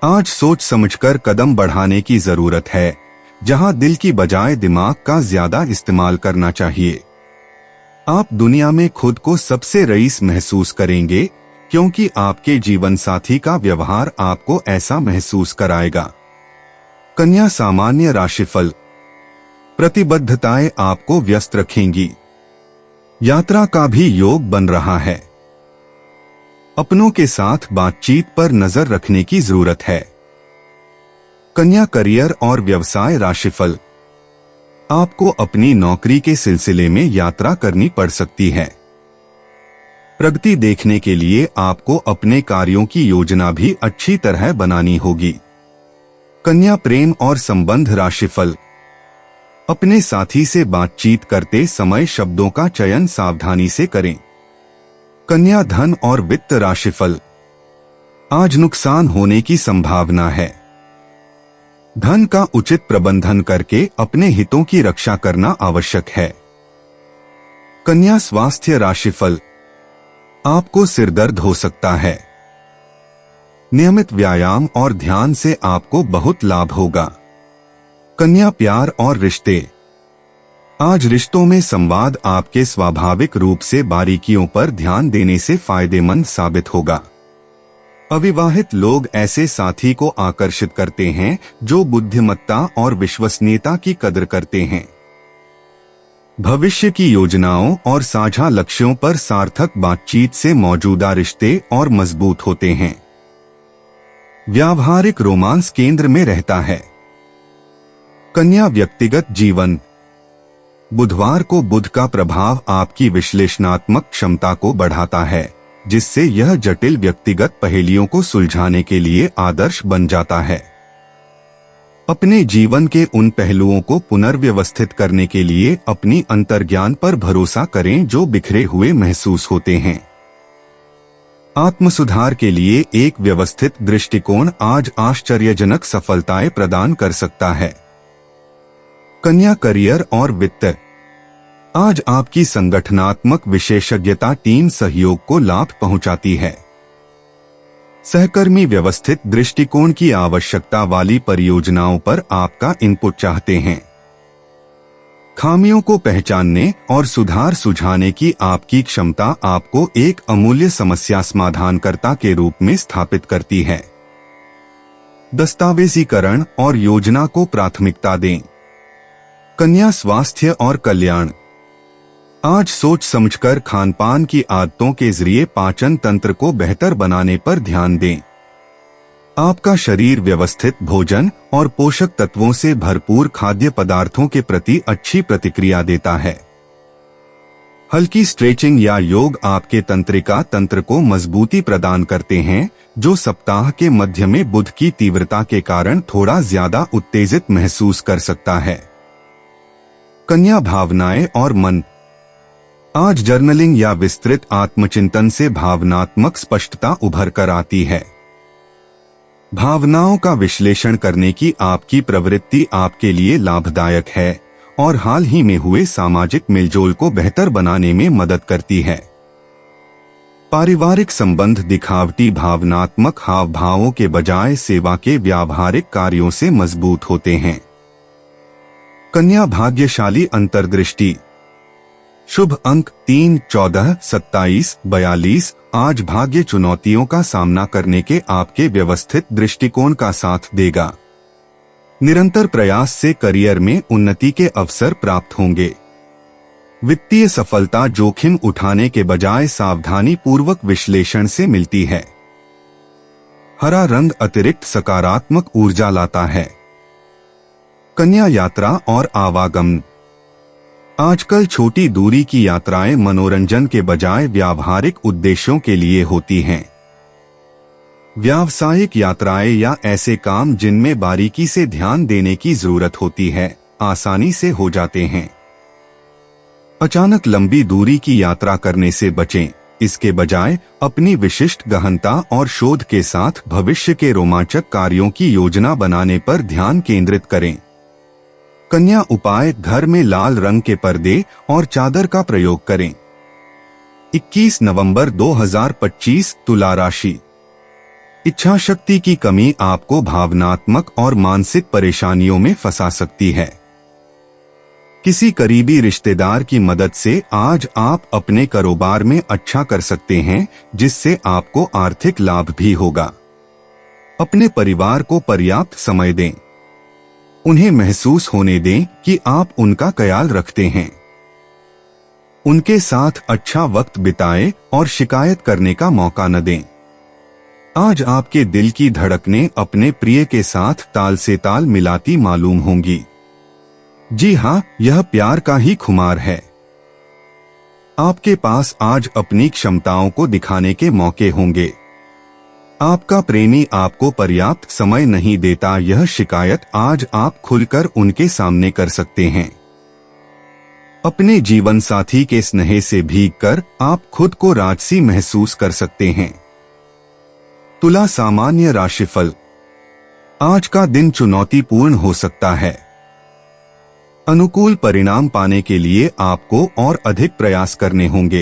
आज सोच समझकर कदम बढ़ाने की जरूरत है, जहां दिल की बजाय दिमाग का ज्यादा इस्तेमाल करना चाहिए। आप दुनिया में खुद को सबसे रईस महसूस करेंगे, क्योंकि आपके जीवन साथी का व्यवहार आपको ऐसा महसूस कराएगा। कन्या सामान्य राशिफल। प्रतिबद्धताएं आपको व्यस्त रखेंगी। यात्रा का भी योग बन रहा है। अपनों के साथ बातचीत पर नजर रखने की जरूरत है। कन्या करियर और व्यवसाय राशिफल। आपको अपनी नौकरी के सिलसिले में यात्रा करनी पड़ सकती है। प्रगति देखने के लिए आपको अपने कार्यों की योजना भी अच्छी तरह बनानी होगी। कन्या प्रेम और संबंध राशिफल। अपने साथी से बातचीत करते समय शब्दों का चयन सावधानी से करें। कन्या धन और वित्त राशिफल। आज नुकसान होने की संभावना है। धन का उचित प्रबंधन करके अपने हितों की रक्षा करना आवश्यक है। कन्या स्वास्थ्य राशिफल। आपको सिरदर्द हो सकता है। नियमित व्यायाम और ध्यान से आपको बहुत लाभ होगा। कन्या प्यार और रिश्ते। आज रिश्तों में संवाद आपके स्वाभाविक रूप से बारीकियों पर ध्यान देने से फायदेमंद साबित होगा। अविवाहित लोग ऐसे साथी को आकर्षित करते हैं जो बुद्धिमत्ता और विश्वसनीयता की कदर करते हैं। भविष्य की योजनाओं और साझा लक्ष्यों पर सार्थक बातचीत से मौजूदा रिश्ते और मजबूत होते हैं। व्यावहारिक रोमांस केंद्र में रहता है। कन्या व्यक्तिगत जीवन। बुधवार को बुध का प्रभाव आपकी विश्लेषणात्मक क्षमता को बढ़ाता है, जिससे यह जटिल व्यक्तिगत पहेलियों को सुलझाने के लिए आदर्श बन जाता है। अपने जीवन के उन पहलुओं को पुनर्व्यवस्थित करने के लिए अपनी अंतर्ज्ञान पर भरोसा करें जो बिखरे हुए महसूस होते हैं। आत्मसुधार के लिए एक व्यवस्थित दृष्टिकोण आज आश्चर्यजनक सफलताएं प्रदान कर सकता है। कन्या करियर और वित्त। आज आपकी संगठनात्मक विशेषज्ञता टीम सहयोग को लाभ पहुंचाती है। सहकर्मी व्यवस्थित दृष्टिकोण की आवश्यकता वाली परियोजनाओं पर आपका इनपुट चाहते हैं। खामियों को पहचानने और सुधार सुझाने की आपकी क्षमता आपको एक अमूल्य समस्या समाधानकर्ता के रूप में स्थापित करती है। दस्तावेजीकरण और योजना को प्राथमिकता दें। कन्या स्वास्थ्य और कल्याण। आज सोच समझकर खानपान की आदतों के जरिए पाचन तंत्र को बेहतर बनाने पर ध्यान दें। आपका शरीर व्यवस्थित भोजन और पोषक तत्वों से भरपूर खाद्य पदार्थों के प्रति अच्छी प्रतिक्रिया देता है। हल्की स्ट्रेचिंग या योग आपके तंत्रिका तंत्र को मजबूती प्रदान करते हैं, जो सप्ताह के मध्य में बुध की तीव्रता के कारण थोड़ा ज्यादा उत्तेजित महसूस कर सकता है। कन्या भावनाएं और मन। आज जर्नलिंग या विस्तृत आत्मचिंतन से भावनात्मक स्पष्टता उभर कर आती है। भावनाओं का विश्लेषण करने की आपकी प्रवृत्ति आपके लिए लाभदायक है और हाल ही में हुए सामाजिक मेलजोल को बेहतर बनाने में मदद करती है। पारिवारिक संबंध दिखावटी भावनात्मक हाव भावों के बजाय सेवा के व्यावहारिक कार्यों से मजबूत होते हैं। कन्या भाग्यशाली अंतर्दृष्टि। शुभ अंक 3, 14, 27, 42। आज भाग्य चुनौतियों का सामना करने के आपके व्यवस्थित दृष्टिकोण का साथ देगा। निरंतर प्रयास से करियर में उन्नति के अवसर प्राप्त होंगे। वित्तीय सफलता जोखिम उठाने के बजाय सावधानी पूर्वक विश्लेषण से मिलती है। हरा रंग अतिरिक्त सकारात्मक ऊर्जा लाता है। कन्या यात्रा और आवागमन। आजकल छोटी दूरी की यात्राएं मनोरंजन के बजाय व्यावहारिक उद्देश्यों के लिए होती हैं। व्यावसायिक यात्राएं या ऐसे काम जिनमें बारीकी से ध्यान देने की जरूरत होती है, आसानी से हो जाते हैं। अचानक लंबी दूरी की यात्रा करने से बचें। इसके बजाय अपनी विशिष्ट गहनता और शोध के साथ भविष्य के रोमांचक कार्यों की योजना बनाने पर ध्यान केंद्रित करें। कन्या उपाय: घर में लाल रंग के पर्दे और चादर का प्रयोग करें। 21 नवंबर 2025 तुला राशि। इच्छा शक्ति की कमी आपको भावनात्मक और मानसिक परेशानियों में फंसा सकती है। किसी करीबी रिश्तेदार की मदद से आज आप अपने कारोबार में अच्छा कर सकते हैं, जिससे आपको आर्थिक लाभ भी होगा। अपने परिवार को पर्याप्त समय दें। उन्हें महसूस होने दें कि आप उनका ख्याल रखते हैं। उनके साथ अच्छा वक्त बिताएं और शिकायत करने का मौका न दें। आज आपके दिल की धड़कनें अपने प्रिय के साथ ताल से ताल मिलाती मालूम होंगी। जी हाँ, यह प्यार का ही खुमार है। आपके पास आज अपनी क्षमताओं को दिखाने के मौके होंगे। आपका प्रेमी आपको पर्याप्त समय नहीं देता, यह शिकायत आज आप खुलकर उनके सामने कर सकते हैं। अपने जीवन साथी के स्नेह से भीगकर आप खुद को राजसी महसूस कर सकते हैं। तुला सामान्य राशिफल। आज का दिन चुनौतीपूर्ण हो सकता है। अनुकूल परिणाम पाने के लिए आपको और अधिक प्रयास करने होंगे।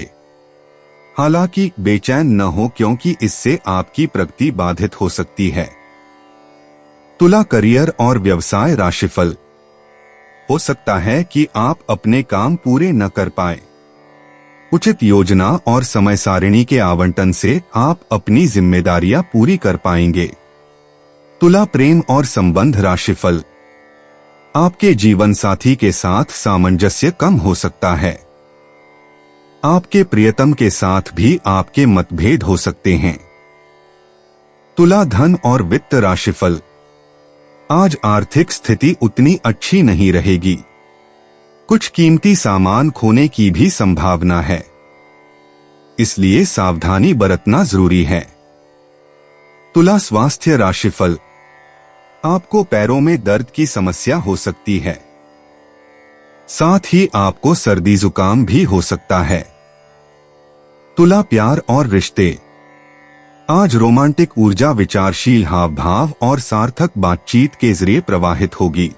हालांकि बेचैन न हो, क्योंकि इससे आपकी प्रगति बाधित हो सकती है। तुला करियर और व्यवसाय राशिफल। हो सकता है कि आप अपने काम पूरे न कर पाए। उचित योजना और समय सारिणी के आवंटन से आप अपनी जिम्मेदारियां पूरी कर पाएंगे। तुला प्रेम और संबंध राशिफल। आपके जीवन साथी के साथ सामंजस्य कम हो सकता है। आपके प्रियतम के साथ भी आपके मतभेद हो सकते हैं। तुला धन और वित्त राशिफल। आज आर्थिक स्थिति उतनी अच्छी नहीं रहेगी। कुछ कीमती सामान खोने की भी संभावना है, इसलिए सावधानी बरतना जरूरी है। तुला स्वास्थ्य राशिफल। आपको पैरों में दर्द की समस्या हो सकती है, साथ ही आपको सर्दी जुकाम भी हो सकता है। तुला प्यार और रिश्ते। आज रोमांटिक ऊर्जा विचारशील हाव भाव और सार्थक बातचीत के जरिए प्रवाहित होगी।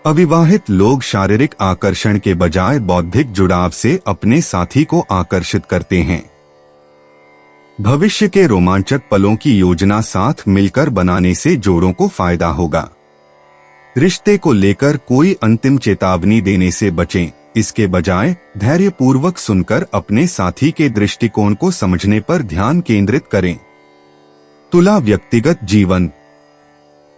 अविवाहित लोग शारीरिक आकर्षण के बजाय बौद्धिक जुड़ाव से अपने साथी को आकर्षित करते हैं। भविष्य के रोमांचक पलों की योजना साथ मिलकर बनाने से जोड़ों को फायदा होगा। रिश्ते को लेकर कोई अंतिम चेतावनी देने से बचें। इसके बजाय धैर्यपूर्वक सुनकर अपने साथी के दृष्टिकोण को समझने पर ध्यान केंद्रित करें। तुला व्यक्तिगत जीवन।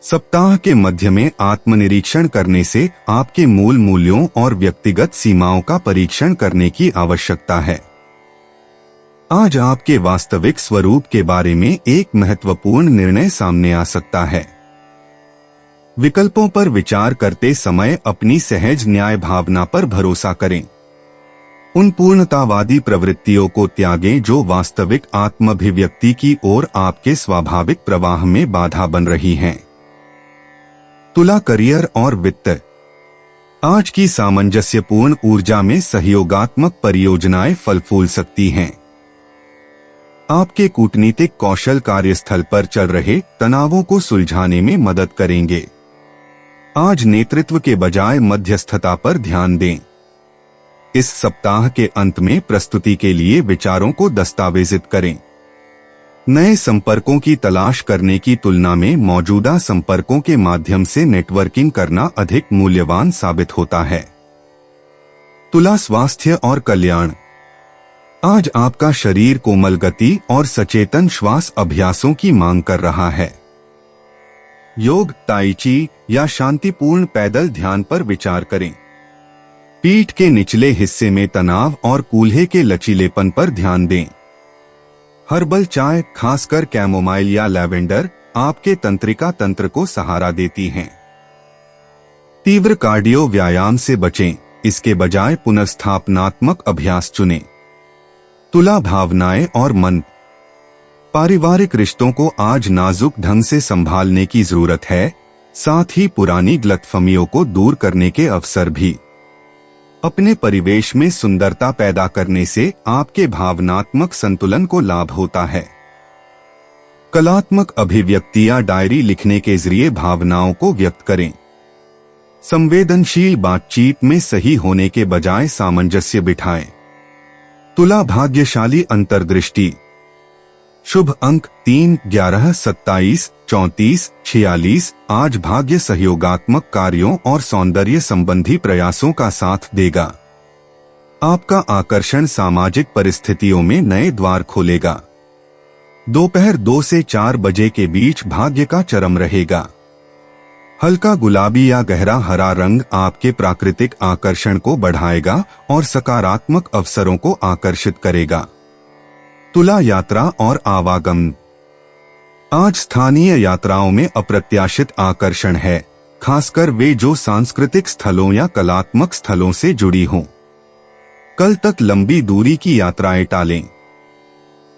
सप्ताह के मध्य में आत्मनिरीक्षण करने से आपके मूल मूल्यों और व्यक्तिगत सीमाओं का परीक्षण करने की आवश्यकता है। आज आपके वास्तविक स्वरूप के बारे में एक महत्वपूर्ण निर्णय सामने आ सकता है। विकल्पों पर विचार करते समय अपनी सहज न्याय भावना पर भरोसा करें। उन पूर्णतावादी प्रवृत्तियों को त्यागें जो वास्तविक आत्माभिव्यक्ति की ओर आपके स्वाभाविक प्रवाह में बाधा बन रही हैं। तुला करियर और वित्त। आज की सामंजस्यपूर्ण ऊर्जा में सहयोगात्मक परियोजनाएं फल फूल सकती हैं। आपके कूटनीतिक कौशल कार्यस्थल पर चल रहे तनावों को सुलझाने में मदद करेंगे। आज नेतृत्व के बजाय मध्यस्थता पर ध्यान दें। इस सप्ताह के अंत में प्रस्तुति के लिए विचारों को दस्तावेजित करें। नए संपर्कों की तलाश करने की तुलना में मौजूदा संपर्कों के माध्यम से नेटवर्किंग करना अधिक मूल्यवान साबित होता है। तुला स्वास्थ्य और कल्याण। आज आपका शरीर कोमल गति और सचेतन श्वास अभ्यासों की मांग कर रहा है। योग, ताई ची या शांतिपूर्ण पैदल ध्यान पर विचार करें। पीठ के निचले हिस्से में तनाव और कूल्हे के लचीलेपन पर ध्यान दें। हर्बल चाय, खासकर कैमोमाइल या लैवेंडर, आपके तंत्रिका तंत्र को सहारा देती हैं। तीव्र कार्डियो व्यायाम से बचें, इसके बजाय पुनर्स्थापनात्मक अभ्यास चुनें। तुला, भावनाएं और मन। पारिवारिक रिश्तों को आज नाजुक ढंग से संभालने की जरूरत है, साथ ही पुरानी गलतफहमियों को दूर करने के अवसर भी। अपने परिवेश में सुंदरता पैदा करने से आपके भावनात्मक संतुलन को लाभ होता है। कलात्मक अभिव्यक्तियां, डायरी लिखने के जरिए भावनाओं को व्यक्त करें। संवेदनशील बातचीत में सही होने के बजाय सामंजस्य बिठाएं। तुला, भाग्यशाली अंतर्दृष्टि। शुभ अंक 3, 11, 27, 34, 46। आज भाग्य सहयोगात्मक कार्यों और सौंदर्य संबंधी प्रयासों का साथ देगा। आपका आकर्षण सामाजिक परिस्थितियों में नए द्वार खोलेगा। दोपहर 2 से 4 बजे के बीच भाग्य का चरम रहेगा। हल्का गुलाबी या गहरा हरा रंग आपके प्राकृतिक आकर्षण को बढ़ाएगा और सकारात्मक अवसरों को आकर्षित करेगा। तुला, यात्रा और आवागमन। आज स्थानीय यात्राओं में अप्रत्याशित आकर्षण है, खासकर वे जो सांस्कृतिक स्थलों या कलात्मक स्थलों से जुड़ी हों। कल तक लंबी दूरी की यात्राएं टालें।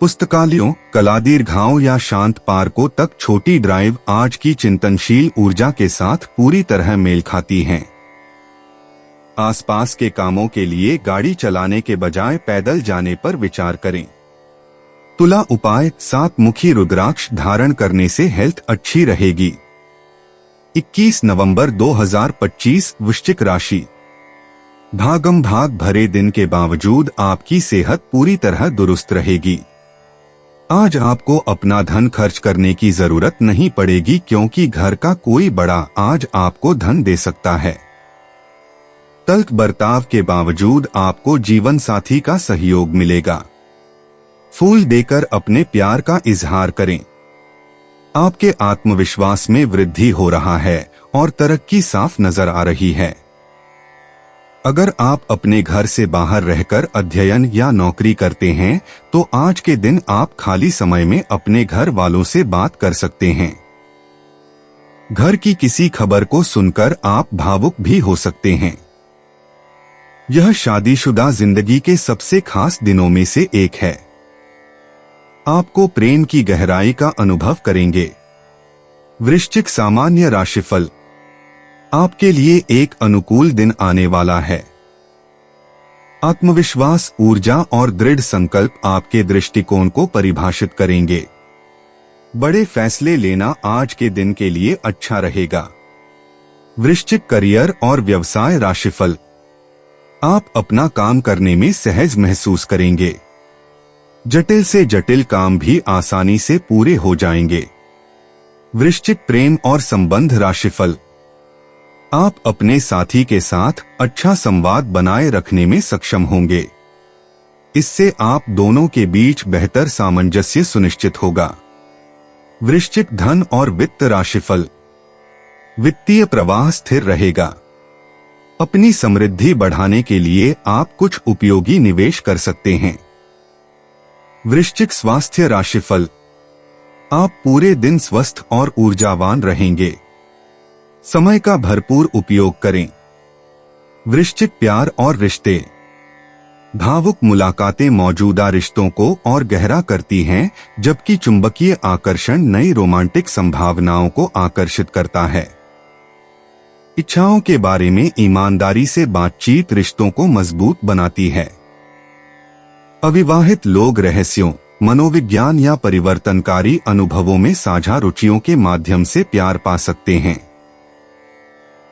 पुस्तकालयों, कला दीर्घाओं या शांत पार्कों तक छोटी ड्राइव आज की चिंतनशील ऊर्जा के साथ पूरी तरह मेल खाती हैं। आसपास के कामों के लिए गाड़ी चलाने के बजाय पैदल जाने पर विचार करें। तुला, उपाय 7 मुखी रुद्राक्ष धारण करने से हेल्थ अच्छी रहेगी। 21 नवंबर 2025 वृश्चिक राशि। भागम भाग भरे दिन के बावजूद आपकी सेहत पूरी तरह दुरुस्त रहेगी। आज आपको अपना धन खर्च करने की जरूरत नहीं पड़ेगी, क्योंकि घर का कोई बड़ा आज आपको धन दे सकता है। तल्ख बर्ताव के बावजूद आपको जीवन साथी का सहयोग मिलेगा। फूल देकर अपने प्यार का इजहार करें। आपके आत्मविश्वास में वृद्धि हो रहा है और तरक्की साफ नजर आ रही है। अगर आप अपने घर से बाहर रहकर अध्ययन या नौकरी करते हैं तो आज के दिन आप खाली समय में अपने घर वालों से बात कर सकते हैं। घर की किसी खबर को सुनकर आप भावुक भी हो सकते हैं। यह शादीशुदा जिंदगी के सबसे खास दिनों में से एक है। आपको प्रेम की गहराई का अनुभव करेंगे। वृश्चिक, सामान्य राशिफल। आपके लिए एक अनुकूल दिन आने वाला है। आत्मविश्वास, ऊर्जा और दृढ़ संकल्प आपके दृष्टिकोण को परिभाषित करेंगे। बड़े फैसले लेना आज के दिन के लिए अच्छा रहेगा। वृश्चिक, करियर और व्यवसाय राशिफल। आप अपना काम करने में सहज महसूस करेंगे। जटिल से जटिल काम भी आसानी से पूरे हो जाएंगे। वृश्चिक, प्रेम और संबंध राशिफल। आप अपने साथी के साथ अच्छा संवाद बनाए रखने में सक्षम होंगे। इससे आप दोनों के बीच बेहतर सामंजस्य सुनिश्चित होगा। वृश्चिक, धन और वित्त राशिफल। वित्तीय प्रवाह स्थिर रहेगा। अपनी समृद्धि बढ़ाने के लिए आप कुछ उपयोगी निवेश कर सकते हैं। वृश्चिक, स्वास्थ्य राशिफल। आप पूरे दिन स्वस्थ और ऊर्जावान रहेंगे। समय का भरपूर उपयोग करें। वृश्चिक, प्यार और रिश्ते। भावुक मुलाकातें मौजूदा रिश्तों को और गहरा करती हैं, जबकि चुंबकीय आकर्षण नई रोमांटिक संभावनाओं को आकर्षित करता है। इच्छाओं के बारे में ईमानदारी से बातचीत रिश्तों को मजबूत बनाती है। अविवाहित लोग रहस्यों, मनोविज्ञान या परिवर्तनकारी अनुभवों में साझा रुचियों के माध्यम से प्यार पा सकते हैं।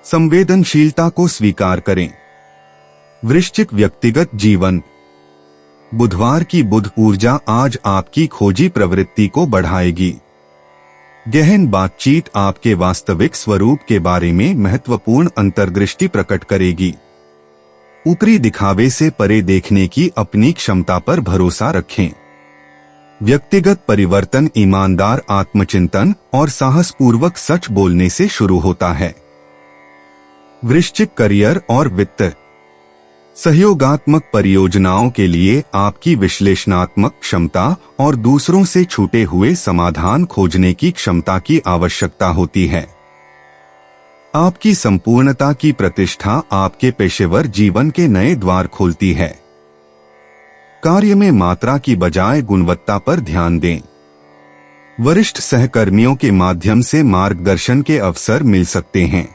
संवेदनशीलता को स्वीकार करें। वृश्चिक, व्यक्तिगत जीवन। बुधवार की बुध ऊर्जा आज आपकी खोजी प्रवृत्ति को बढ़ाएगी। गहन बातचीत आपके वास्तविक स्वरूप के बारे में महत्वपूर्ण अंतर्दृष्टि प्रकट करेगी। ऊपरी दिखावे से परे देखने की अपनी क्षमता पर भरोसा रखें। व्यक्तिगत परिवर्तन ईमानदार आत्मचिंतन और साहसपूर्वक सच बोलने से शुरू होता है। वृश्चिक, करियर और वित्त। सहयोगात्मक परियोजनाओं के लिए आपकी विश्लेषणात्मक क्षमता और दूसरों से छूटे हुए समाधान खोजने की क्षमता की आवश्यकता होती है। आपकी संपूर्णता की प्रतिष्ठा आपके पेशेवर जीवन के नए द्वार खोलती है। कार्य में मात्रा की बजाय गुणवत्ता पर ध्यान दें। वरिष्ठ सहकर्मियों के माध्यम से मार्गदर्शन के अवसर मिल सकते हैं।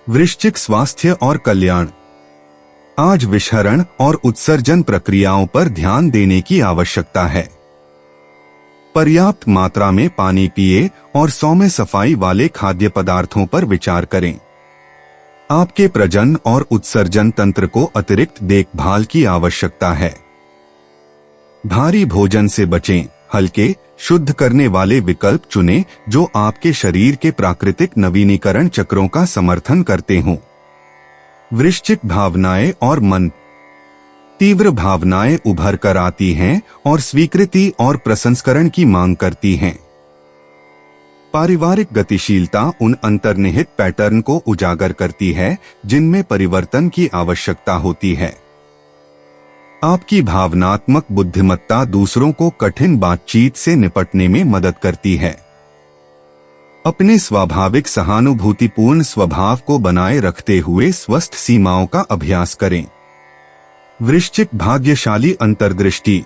वृश्चिक स्वास्थ्य और कल्याण। आज विषहरण और उत्सर्जन प्रक्रियाओं पर ध्यान देने की आवश्यकता है। पर्याप्त मात्रा में पानी पिए और सौम्य सफाई वाले खाद्य पदार्थों पर विचार करें। आपके प्रजनन और उत्सर्जन तंत्र को अतिरिक्त देखभाल की आवश्यकता है। भारी भोजन से बचें। हल्के, शुद्ध करने वाले विकल्प चुनें जो आपके शरीर के प्राकृतिक नवीनीकरण चक्रों का समर्थन करते हों। वृश्चिक भावनाएं और मन। तीव्र भावनाएं उभर कर आती हैं और स्वीकृति और प्रसंस्करण की मांग करती हैं। पारिवारिक गतिशीलता उन अंतर्निहित पैटर्न को उजागर करती है जिनमें परिवर्तन की आवश्यकता होती है। आपकी भावनात्मक बुद्धिमत्ता दूसरों को कठिन बातचीत से निपटने में मदद करती है। अपने स्वाभाविक सहानुभूतिपूर्ण स्वभाव को बनाए रखते हुए स्वस्थ सीमाओं का अभ्यास करें। वृश्चिक भाग्यशाली अंतर्दृष्टि।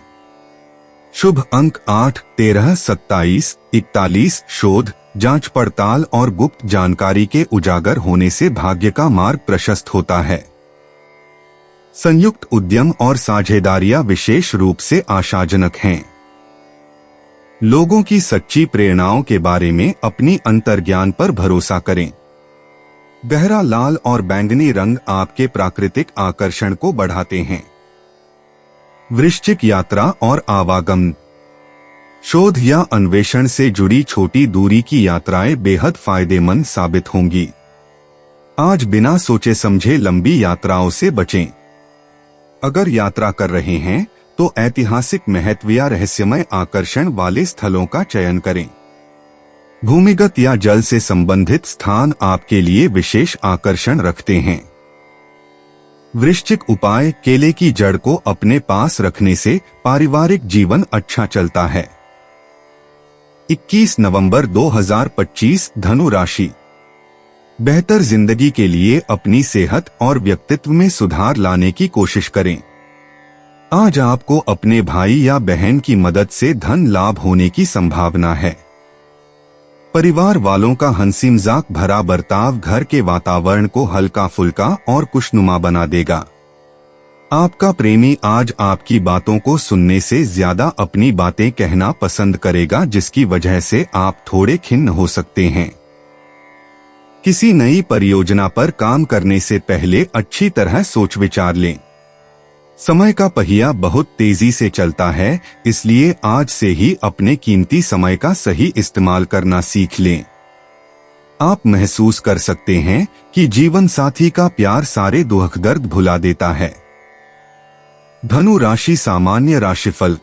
शुभ अंक 8, 13, 27, 41। शोध, जांच पड़ताल और गुप्त जानकारी के उजागर होने से भाग्य का मार्ग प्रशस्त होता है। संयुक्त उद्यम और साझेदारियां विशेष रूप से आशाजनक हैं। लोगों की सच्ची प्रेरणाओं के बारे में अपनी अंतर्ज्ञान पर भरोसा करें। गहरा लाल और बैंगनी रंग आपके प्राकृतिक आकर्षण को बढ़ाते हैं। वृश्चिक यात्रा और आवागमन। शोध या अन्वेषण से जुड़ी छोटी दूरी की यात्राएं बेहद फायदेमंद साबित होंगी। आज बिना सोचे समझे लंबी यात्राओं से बचें। अगर यात्रा कर रहे हैं तो ऐतिहासिक महत्व या रहस्यमय आकर्षण वाले स्थलों का चयन करें। भूमिगत या जल से संबंधित स्थान आपके लिए विशेष आकर्षण रखते हैं। वृश्चिक उपाय। केले की जड़ को अपने पास रखने से पारिवारिक जीवन अच्छा चलता है। 21 नवंबर 2025। धनु राशि। बेहतर जिंदगी के लिए अपनी सेहत और व्यक्तित्व में सुधार लाने की कोशिश करें। आज आपको अपने भाई या बहन की मदद से धन लाभ होने की संभावना है। परिवार वालों का हंसी मजाक भरा बर्ताव घर के वातावरण को हल्का फुल्का और खुशनुमा बना देगा। आपका प्रेमी आज आपकी बातों को सुनने से ज्यादा अपनी बातें कहना पसंद करेगा, जिसकी वजह से आप थोड़े खिन्न हो सकते हैं। किसी नई परियोजना पर काम करने से पहले अच्छी तरह सोच विचार लें। समय का पहिया बहुत तेजी से चलता है, इसलिए आज से ही अपने कीमती समय का सही इस्तेमाल करना सीख लें। आप महसूस कर सकते हैं कि जीवन साथी का प्यार सारे दुख दर्द भुला देता है। धनु राशि सामान्य राशिफल।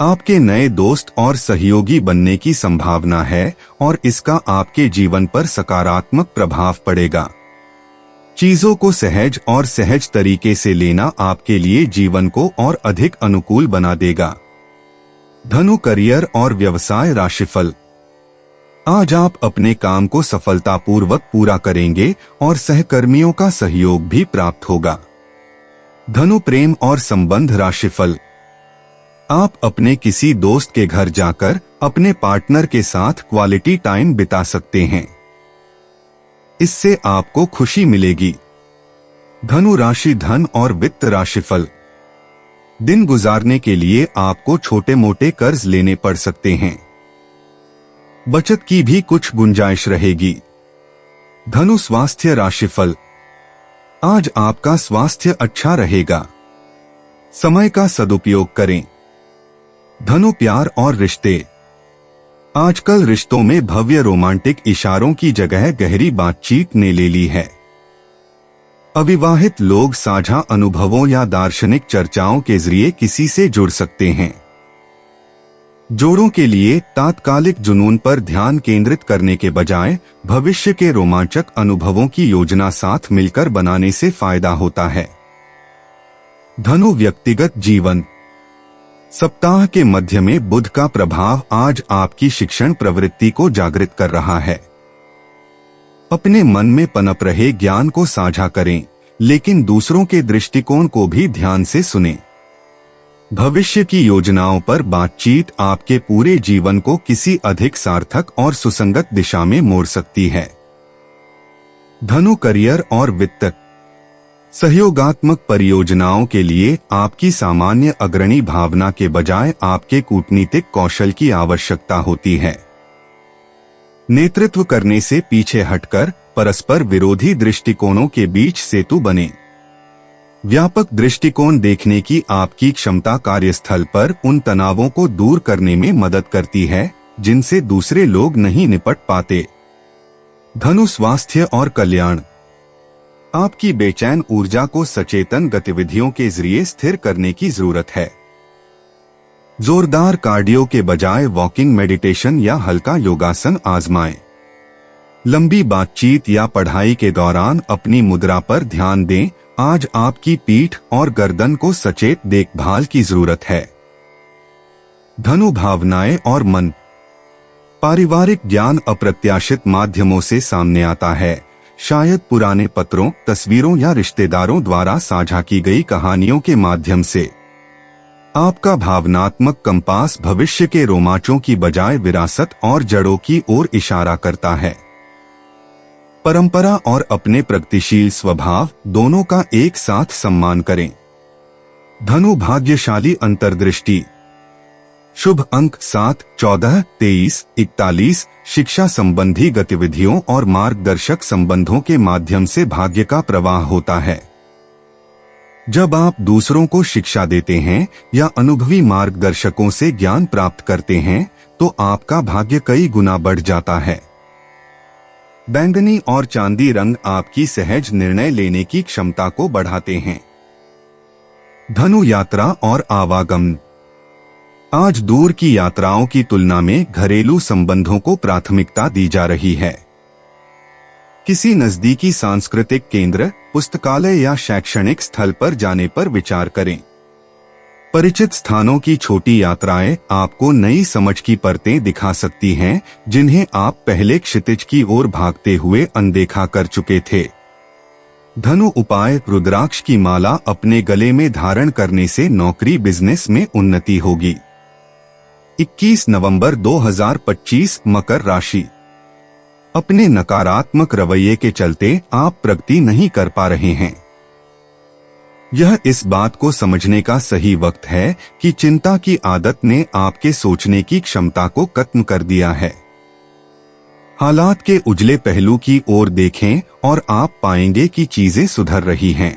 आपके नए दोस्त और सहयोगी बनने की संभावना है और इसका आपके जीवन पर सकारात्मक प्रभाव पड़ेगा। चीजों को सहज और सहज तरीके से लेना आपके लिए जीवन को और अधिक अनुकूल बना देगा। धनु करियर और व्यवसाय राशिफल। आज आप अपने काम को सफलतापूर्वक पूरा करेंगे और सहकर्मियों का सहयोग भी प्राप्त होगा। धनु प्रेम और संबंध राशिफल। आप अपने किसी दोस्त के घर जाकर अपने पार्टनर के साथ क्वालिटी टाइम बिता सकते हैं। इससे आपको खुशी मिलेगी। धनु राशि धन और वित्त राशिफल। दिन गुजारने के लिए आपको छोटे मोटे कर्ज लेने पड़ सकते हैं। बचत की भी कुछ गुंजाइश रहेगी। धनु स्वास्थ्य राशिफल। आज आपका स्वास्थ्य अच्छा रहेगा। समय का सदुपयोग करें। धनु प्यार और रिश्ते। आजकल रिश्तों में भव्य रोमांटिक इशारों की जगह गहरी बातचीत ने ले ली है। अविवाहित लोग साझा अनुभवों या दार्शनिक चर्चाओं के जरिए किसी से जुड़ सकते हैं। जोड़ों के लिए तात्कालिक जुनून पर ध्यान केंद्रित करने के बजाय भविष्य के रोमांचक अनुभवों की योजना साथ मिलकर बनाने से फायदा होता है। धनु व्यक्तिगत जीवन। सप्ताह के मध्य में बुध का प्रभाव आज आपकी शिक्षण प्रवृत्ति को जागृत कर रहा है। अपने मन में पनप रहे ज्ञान को साझा करें, लेकिन दूसरों के दृष्टिकोण को भी ध्यान से सुनें। भविष्य की योजनाओं पर बातचीत आपके पूरे जीवन को किसी अधिक सार्थक और सुसंगत दिशा में मोड़ सकती है। धनु करियर और वित्त। सहयोगात्मक परियोजनाओं के लिए आपकी सामान्य अग्रणी भावना के बजाय आपके कूटनीतिक कौशल की आवश्यकता होती है। नेतृत्व करने से पीछे हटकर परस्पर विरोधी दृष्टिकोणों के बीच सेतु बने। व्यापक दृष्टिकोण देखने की आपकी क्षमता कार्यस्थल पर उन तनावों को दूर करने में मदद करती है जिनसे दूसरे लोग नहीं निपट पाते। धनु स्वास्थ्य और कल्याण। आपकी बेचैन ऊर्जा को सचेतन गतिविधियों के जरिए स्थिर करने की जरूरत है। जोरदार कार्डियो के बजाय वॉकिंग, मेडिटेशन या हल्का योगासन आजमाएं। लंबी बातचीत या पढ़ाई के दौरान अपनी मुद्रा पर ध्यान दें। आज आपकी पीठ और गर्दन को सचेत देखभाल की जरूरत है। धनु भावनाएं और मन। पारिवारिक ज्ञान अप्रत्याशित माध्यमों से सामने आता है, शायद पुराने पत्रों, तस्वीरों या रिश्तेदारों द्वारा साझा की गई कहानियों के माध्यम से। आपका भावनात्मक कंपास भविष्य के रोमांचों की बजाय विरासत और जड़ों की ओर इशारा करता है। परंपरा और अपने प्रगतिशील स्वभाव दोनों का एक साथ सम्मान करें। धनु भाग्यशाली अंतर्दृष्टि। शुभ अंक 7, 14, 23, 41। शिक्षा संबंधी गतिविधियों और मार्गदर्शक संबंधों के माध्यम से भाग्य का प्रवाह होता है। जब आप दूसरों को शिक्षा देते हैं या अनुभवी मार्गदर्शकों से ज्ञान प्राप्त करते हैं तो आपका भाग्य कई गुना बढ़ जाता है। बैंगनी और चांदी रंग आपकी सहज निर्णय लेने की क्षमता को बढ़ाते हैं। धनु यात्रा और आवागमन। आज दूर की यात्राओं की तुलना में घरेलू संबंधों को प्राथमिकता दी जा रही है। किसी नजदीकी सांस्कृतिक केंद्र, पुस्तकालय या शैक्षणिक स्थल पर जाने पर विचार करें। परिचित स्थानों की छोटी यात्राएं आपको नई समझ की परतें दिखा सकती हैं जिन्हें आप पहले क्षितिज की ओर भागते हुए अनदेखा कर चुके थे। धनु उपाय। रुद्राक्ष की माला अपने गले में धारण करने से नौकरी बिजनेस में उन्नति होगी। 21 नवंबर 2025। मकर राशि। अपने नकारात्मक रवैये के चलते आप प्रगति नहीं कर पा रहे हैं। यह इस बात को समझने का सही वक्त है कि चिंता की आदत ने आपके सोचने की क्षमता को खत्म कर दिया है। हालात के उजले पहलू की ओर देखें और आप पाएंगे कि चीजें सुधर रही हैं।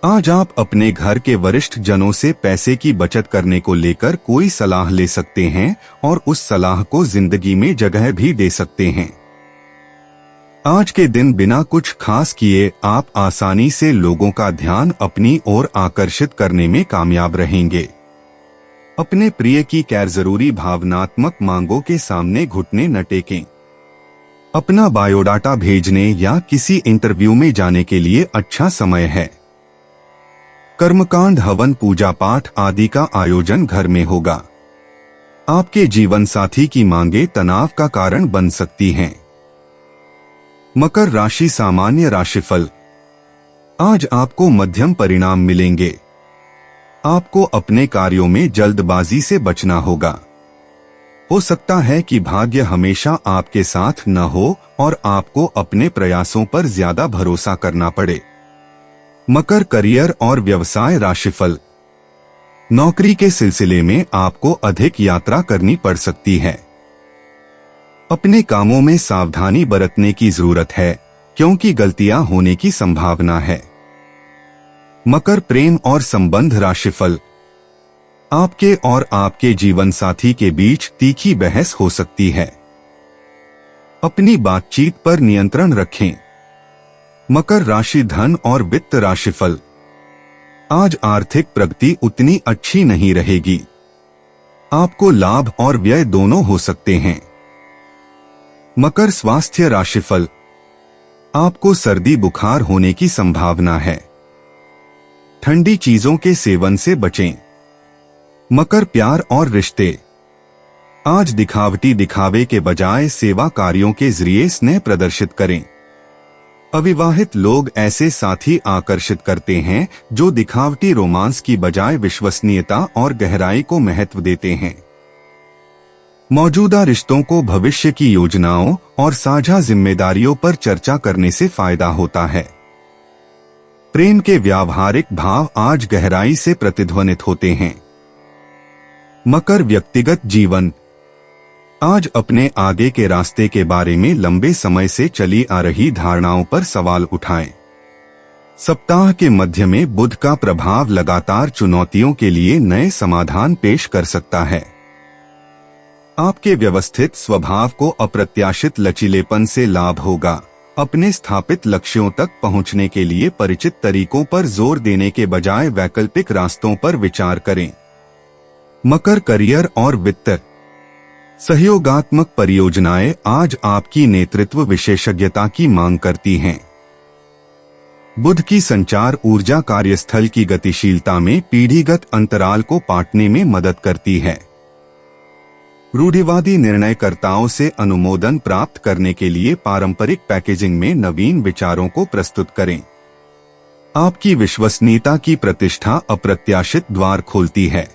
आज आप अपने घर के वरिष्ठ जनों से पैसे की बचत करने को लेकर कोई सलाह ले सकते हैं और उस सलाह को जिंदगी में जगह भी दे सकते हैं। आज के दिन बिना कुछ खास किए आप आसानी से लोगों का ध्यान अपनी ओर आकर्षित करने में कामयाब रहेंगे। अपने प्रिय की गैर जरूरी भावनात्मक मांगों के सामने घुटने न टेकें। अपना बायोडाटा भेजने या किसी इंटरव्यू में जाने के लिए अच्छा समय है। कर्मकांड, हवन, पूजा पाठ आदि का आयोजन घर में होगा। आपके जीवन साथी की मांगे तनाव का कारण बन सकती हैं। मकर राशि सामान्य राशिफल। आज आपको मध्यम परिणाम मिलेंगे। आपको अपने कार्यों में जल्दबाजी से बचना होगा। हो सकता है कि भाग्य हमेशा आपके साथ न हो और आपको अपने प्रयासों पर ज्यादा भरोसा करना पड़े। मकर करियर और व्यवसाय राशिफल। नौकरी के सिलसिले में आपको अधिक यात्रा करनी पड़ सकती है। अपने कामों में सावधानी बरतने की जरूरत है क्योंकि गलतियां होने की संभावना है। मकर प्रेम और संबंध राशिफल। आपके और आपके जीवन साथी के बीच तीखी बहस हो सकती है। अपनी बातचीत पर नियंत्रण रखें। मकर राशि धन और वित्त राशिफल। आज आर्थिक प्रगति उतनी अच्छी नहीं रहेगी। आपको लाभ और व्यय दोनों हो सकते हैं। मकर स्वास्थ्य राशिफल। आपको सर्दी बुखार होने की संभावना है। ठंडी चीजों के सेवन से बचें। मकर प्यार और रिश्ते। आज दिखावटी दिखावे के बजाय सेवा कार्यों के जरिए स्नेह प्रदर्शित करें। अविवाहित लोग ऐसे साथी आकर्षित करते हैं जो दिखावटी रोमांस की बजाय विश्वसनीयता और गहराई को महत्व देते हैं। मौजूदा रिश्तों को भविष्य की योजनाओं और साझा जिम्मेदारियों पर चर्चा करने से फायदा होता है। प्रेम के व्यावहारिक भाव आज गहराई से प्रतिध्वनित होते हैं। मकर व्यक्तिगत जीवन। आज अपने आगे के रास्ते के बारे में लंबे समय से चली आ रही धारणाओं पर सवाल उठाएं। सप्ताह के मध्य में बुध का प्रभाव लगातार चुनौतियों के लिए नए समाधान पेश कर सकता है। आपके व्यवस्थित स्वभाव को अप्रत्याशित लचीलेपन से लाभ होगा। अपने स्थापित लक्ष्यों तक पहुंचने के लिए परिचित तरीकों पर जोर देने के बजाय वैकल्पिक रास्तों पर विचार करें। मकर करियर और वित्त। सहयोगात्मक परियोजनाएं आज आपकी नेतृत्व विशेषज्ञता की मांग करती हैं। बुध की संचार ऊर्जा कार्यस्थल की गतिशीलता में पीढ़ीगत अंतराल को पाटने में मदद करती है। रूढ़िवादी निर्णयकर्ताओं से अनुमोदन प्राप्त करने के लिए पारंपरिक पैकेजिंग में नवीन विचारों को प्रस्तुत करें। आपकी विश्वसनीयता की प्रतिष्ठा अप्रत्याशित द्वार खोलती है।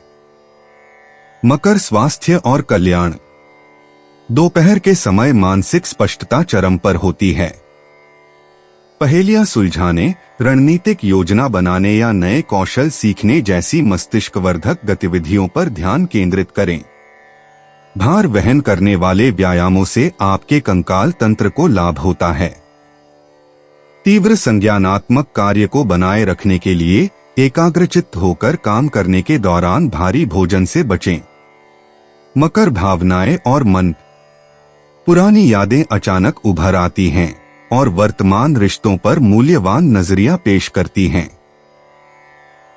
मकर स्वास्थ्य और कल्याण। दोपहर के समय मानसिक स्पष्टता चरम पर होती है। पहेलियां सुलझाने, रणनीतिक योजना बनाने या नए कौशल सीखने जैसी मस्तिष्कवर्धक गतिविधियों पर ध्यान केंद्रित करें। भार वहन करने वाले व्यायामों से आपके कंकाल तंत्र को लाभ होता है। तीव्र संज्ञानात्मक कार्य को बनाए रखने के लिए एकाग्रचित्त होकर काम करने के दौरान भारी भोजन से बचें। मकर भावनाएं और मन। पुरानी यादें अचानक उभर आती हैं और वर्तमान रिश्तों पर मूल्यवान नजरिया पेश करती हैं।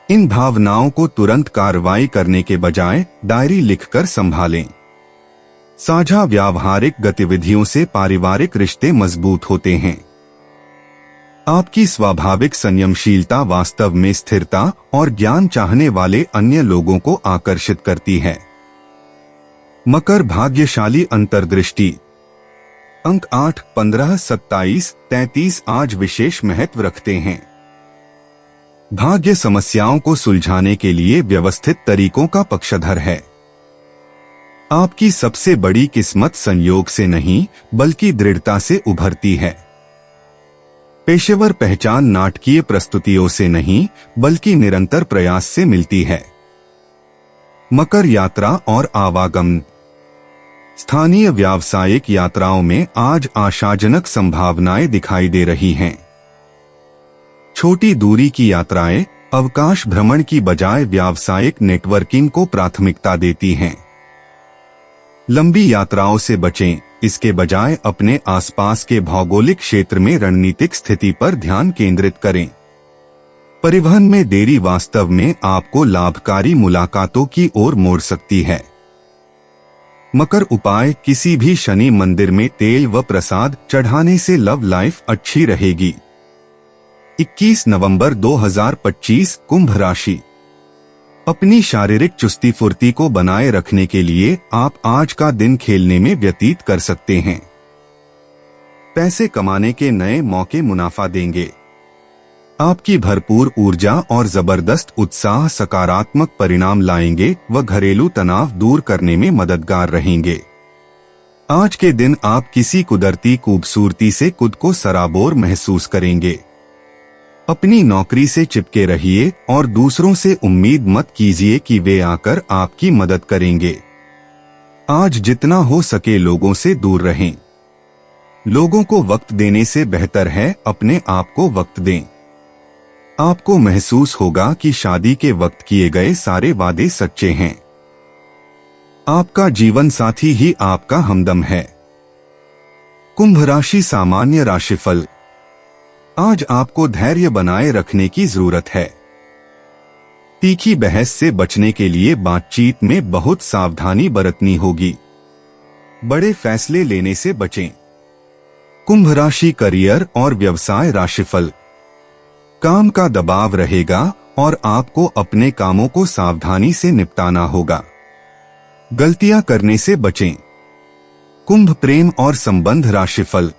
इन भावनाओं को तुरंत कार्रवाई करने के बजाय डायरी लिखकर संभालें। साझा व्यावहारिक गतिविधियों से पारिवारिक रिश्ते मजबूत होते हैं। आपकी स्वाभाविक संयमशीलता वास्तव में स्थिरता और ज्ञान चाहने वाले अन्य लोगों को आकर्षित करती है। मकर भाग्यशाली अंतर्दृष्टि। अंक 8, 15, 27, 33 आज विशेष महत्व रखते हैं। भाग्य समस्याओं को सुलझाने के लिए व्यवस्थित तरीकों का पक्षधर है। आपकी सबसे बड़ी किस्मत संयोग से नहीं बल्कि दृढ़ता से उभरती है। पेशेवर पहचान नाटकीय प्रस्तुतियों से नहीं बल्कि निरंतर प्रयास से मिलती है। मकर यात्रा और आवागमन। स्थानीय व्यावसायिक यात्राओं में आज आशाजनक संभावनाएं दिखाई दे रही हैं। छोटी दूरी की यात्राएं अवकाश भ्रमण की बजाय व्यावसायिक नेटवर्किंग को प्राथमिकता देती हैं। लंबी यात्राओं से बचें, इसके बजाय अपने आसपास के भौगोलिक क्षेत्र में रणनीतिक स्थिति पर ध्यान केंद्रित करें। परिवहन में देरी वास्तव में आपको लाभकारी मुलाकातों की ओर मोड़ सकती है। मकर उपाय। किसी भी शनि मंदिर में तेल व प्रसाद चढ़ाने से लव लाइफ अच्छी रहेगी। 21 नवंबर 2025 कुंभ राशि। अपनी शारीरिक चुस्ती फुर्ती को बनाए रखने के लिए आप आज का दिन खेलने में व्यतीत कर सकते हैं। पैसे कमाने के नए मौके मुनाफा देंगे। आपकी भरपूर ऊर्जा और जबरदस्त उत्साह सकारात्मक परिणाम लाएंगे व घरेलू तनाव दूर करने में मददगार रहेंगे। आज के दिन आप किसी कुदरती खूबसूरती से खुद को सराबोर महसूस करेंगे। अपनी नौकरी से चिपके रहिए और दूसरों से उम्मीद मत कीजिए कि वे आकर आपकी मदद करेंगे। आज जितना हो सके लोगों से दूर रहें। लोगों को वक्त देने से बेहतर है अपने आप को वक्त दें। आपको महसूस होगा कि शादी के वक्त किए गए सारे वादे सच्चे हैं। आपका जीवन साथी ही आपका हमदम है। कुंभ राशि सामान्य राशिफल। आज आपको धैर्य बनाए रखने की जरूरत है। तीखी बहस से बचने के लिए बातचीत में बहुत सावधानी बरतनी होगी। बड़े फैसले लेने से बचें। कुंभ राशि करियर और व्यवसाय राशिफल। काम का दबाव रहेगा और आपको अपने कामों को सावधानी से निपटाना होगा। गलतियां करने से बचें। कुंभ प्रेम और संबंध राशिफल।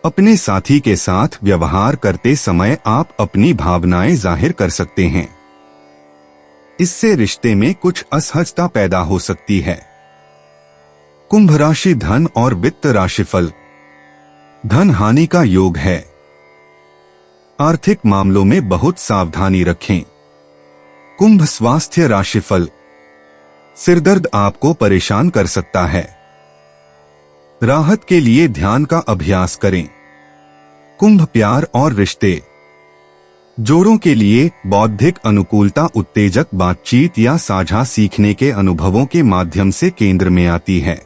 अपने साथी के साथ व्यवहार करते समय आप अपनी भावनाएं जाहिर कर सकते हैं। इससे रिश्ते में कुछ असहजता पैदा हो सकती है। कुंभ राशि धन और वित्त राशिफल। धन हानि का योग है। आर्थिक मामलों में बहुत सावधानी रखें। कुंभ स्वास्थ्य राशिफल। सिरदर्द आपको परेशान कर सकता है। राहत के लिए ध्यान का अभ्यास करें। कुंभ प्यार और रिश्ते। जोड़ों के लिए बौद्धिक अनुकूलता उत्तेजक बातचीत या साझा सीखने के अनुभवों के माध्यम से केंद्र में आती है।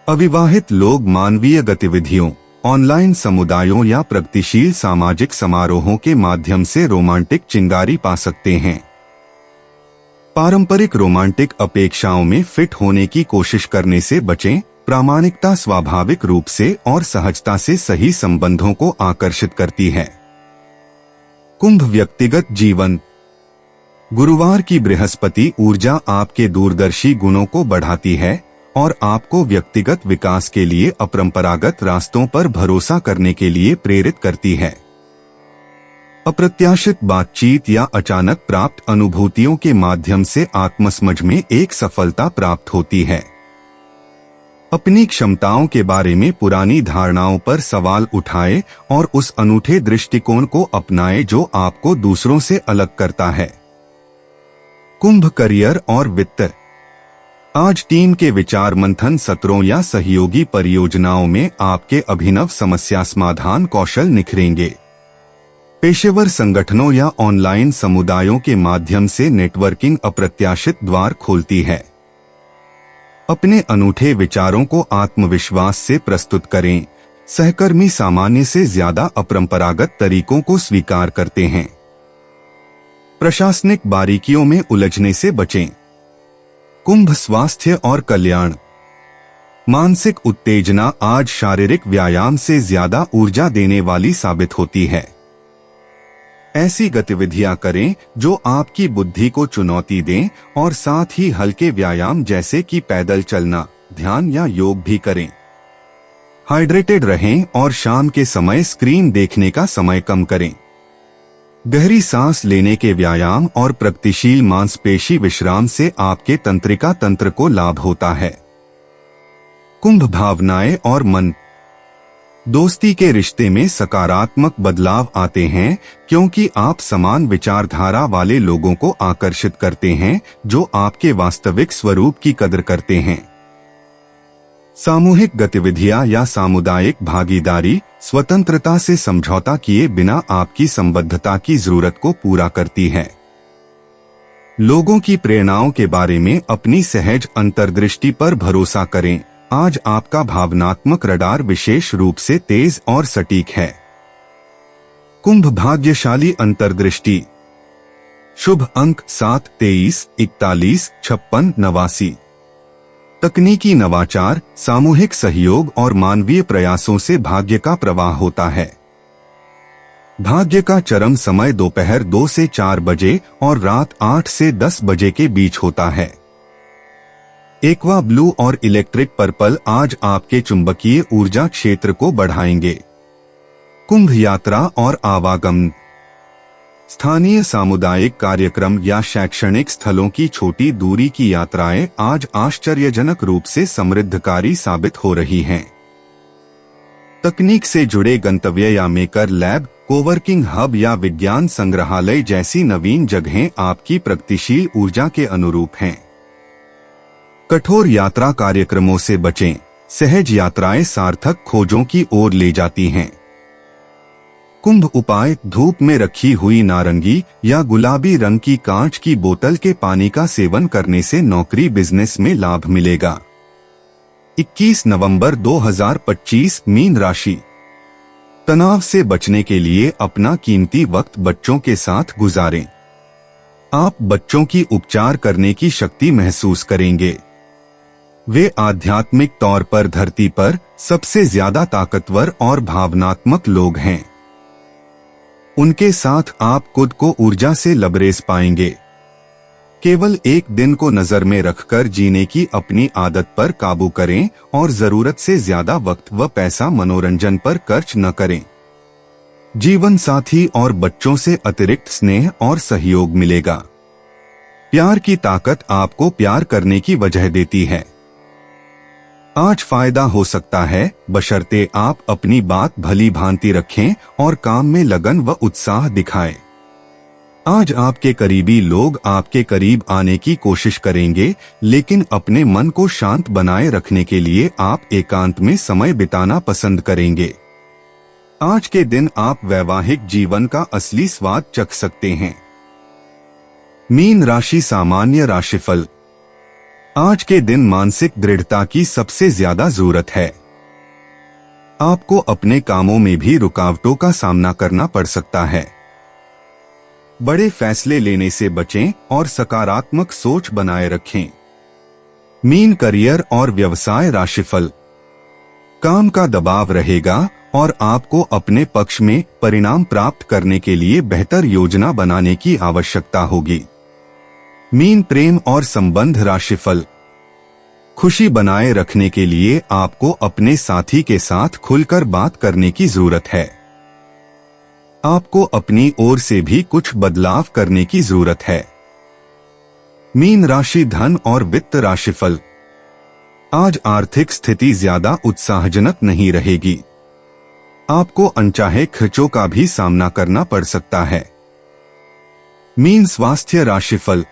अविवाहित लोग मानवीय गतिविधियों, ऑनलाइन समुदायों या प्रगतिशील सामाजिक समारोहों के माध्यम से रोमांटिक चिंगारी पा सकते हैं। पारंपरिक रोमांटिक अपेक्षाओं में फिट होने की कोशिश करने से बचें। प्रामाणिकता स्वाभाविक रूप से और सहजता से सही संबंधों को आकर्षित करती है। कुंभ व्यक्तिगत जीवन। गुरुवार की बृहस्पति ऊर्जा आपके दूरदर्शी गुणों को बढ़ाती है और आपको व्यक्तिगत विकास के लिए अपरंपरागत रास्तों पर भरोसा करने के लिए प्रेरित करती है। अप्रत्याशित बातचीत या अचानक प्राप्त अनुभूतियों के माध्यम से आत्मसमझ में एक सफलता प्राप्त होती है। अपनी क्षमताओं के बारे में पुरानी धारणाओं पर सवाल उठाएं और उस अनूठे दृष्टिकोण को अपनाएं जो आपको दूसरों से अलग करता है। कुंभ करियर और वित्त। आज टीम के विचार मंथन सत्रों या सहयोगी परियोजनाओं में आपके अभिनव समस्या समाधान कौशल निखरेंगे। पेशेवर संगठनों या ऑनलाइन समुदायों के माध्यम से नेटवर्किंग अप्रत्याशित द्वार खोलती है। अपने अनूठे विचारों को आत्मविश्वास से प्रस्तुत करें। सहकर्मी सामान्य से ज्यादा अपरंपरागत तरीकों को स्वीकार करते हैं। प्रशासनिक बारीकियों में उलझने से बचें। कुंभ स्वास्थ्य और कल्याण। मानसिक उत्तेजना आज शारीरिक व्यायाम से ज्यादा ऊर्जा देने वाली साबित होती है। ऐसी गतिविधियां करें जो आपकी बुद्धि को चुनौती दें और साथ ही हल्के व्यायाम जैसे कि पैदल चलना, ध्यान या योग भी करें। हाइड्रेटेड रहें और शाम के समय स्क्रीन देखने का समय कम करें। गहरी सांस लेने के व्यायाम और प्रगतिशील मांसपेशी विश्राम से आपके तंत्रिका तंत्र को लाभ होता है। कुंभ भावनाएं और मन। दोस्ती के रिश्ते में सकारात्मक बदलाव आते हैं क्योंकि आप समान विचारधारा वाले लोगों को आकर्षित करते हैं जो आपके वास्तविक स्वरूप की कदर करते हैं। सामूहिक गतिविधियां या सामुदायिक भागीदारी स्वतंत्रता से समझौता किए बिना आपकी संबद्धता की जरूरत को पूरा करती है। लोगों की प्रेरणाओं के बारे में अपनी सहज अंतर्दृष्टि पर भरोसा करें। आज आपका भावनात्मक रडार विशेष रूप से तेज और सटीक है। कुंभ भाग्यशाली अंतर्दृष्टि। शुभ अंक 7, 23, 41, 56, 89। तकनीकी नवाचार, सामूहिक सहयोग और मानवीय प्रयासों से भाग्य का प्रवाह होता है। भाग्य का चरम समय दोपहर 2 से 4 बजे और रात 8 से 10 बजे के बीच होता है। एक्वा ब्लू और इलेक्ट्रिक पर्पल आज आपके चुंबकीय ऊर्जा क्षेत्र को बढ़ाएंगे। कुंभ यात्रा और आवागमन। स्थानीय सामुदायिक कार्यक्रम या शैक्षणिक स्थलों की छोटी दूरी की यात्राएं आज आश्चर्यजनक रूप से समृद्धकारी साबित हो रही हैं। तकनीक से जुड़े गंतव्य या मेकर लैब, कोवर्किंग हब या विज्ञान संग्रहालय जैसी नवीन जगहें आपकी प्रगतिशील ऊर्जा के अनुरूप हैं। कठोर यात्रा कार्यक्रमों से बचें। सहज यात्राएं सार्थक खोजों की ओर ले जाती हैं। कुंभ उपाय। धूप में रखी हुई नारंगी या गुलाबी रंग की कांच की बोतल के पानी का सेवन करने से नौकरी बिजनेस में लाभ मिलेगा। 21 नवंबर 2025 मीन राशि। तनाव से बचने के लिए अपना कीमती वक्त बच्चों के साथ गुजारें। आप बच्चों की उपचार करने की शक्ति महसूस करेंगे। वे आध्यात्मिक तौर पर धरती पर सबसे ज्यादा ताकतवर और भावनात्मक लोग हैं। उनके साथ आप खुद को ऊर्जा से लबरेज पाएंगे। केवल एक दिन को नजर में रखकर जीने की अपनी आदत पर काबू करें और जरूरत से ज्यादा वक्त व पैसा मनोरंजन पर खर्च न करें। जीवन साथी और बच्चों से अतिरिक्त स्नेह और सहयोग मिलेगा। प्यार की ताकत आपको प्यार करने की वजह देती है। आज फायदा हो सकता है, बशर्ते आप अपनी बात भली भांति रखें और काम में लगन व उत्साह दिखाएं। आज आपके करीबी लोग आपके करीब आने की कोशिश करेंगे, लेकिन अपने मन को शांत बनाए रखने के लिए आप एकांत में समय बिताना पसंद करेंगे। आज के दिन आप वैवाहिक जीवन का असली स्वाद चख सकते हैं। मीन राशि सामान्य राशिफल। आज के दिन मानसिक दृढ़ता की सबसे ज्यादा जरूरत है। आपको अपने कामों में भी रुकावटों का सामना करना पड़ सकता है। बड़े फैसले लेने से बचें और सकारात्मक सोच बनाए रखें। मीन करियर और व्यवसाय राशिफल। काम का दबाव रहेगा और आपको अपने पक्ष में परिणाम प्राप्त करने के लिए बेहतर योजना बनाने की आवश्यकता होगी। मीन प्रेम और संबंध राशिफल। खुशी बनाए रखने के लिए आपको अपने साथी के साथ खुलकर बात करने की जरूरत है। आपको अपनी ओर से भी कुछ बदलाव करने की जरूरत है। मीन राशि धन और वित्त राशिफल। आज आर्थिक स्थिति ज्यादा उत्साहजनक नहीं रहेगी। आपको अनचाहे खर्चों का भी सामना करना पड़ सकता है। मीन स्वास्थ्य राशिफल।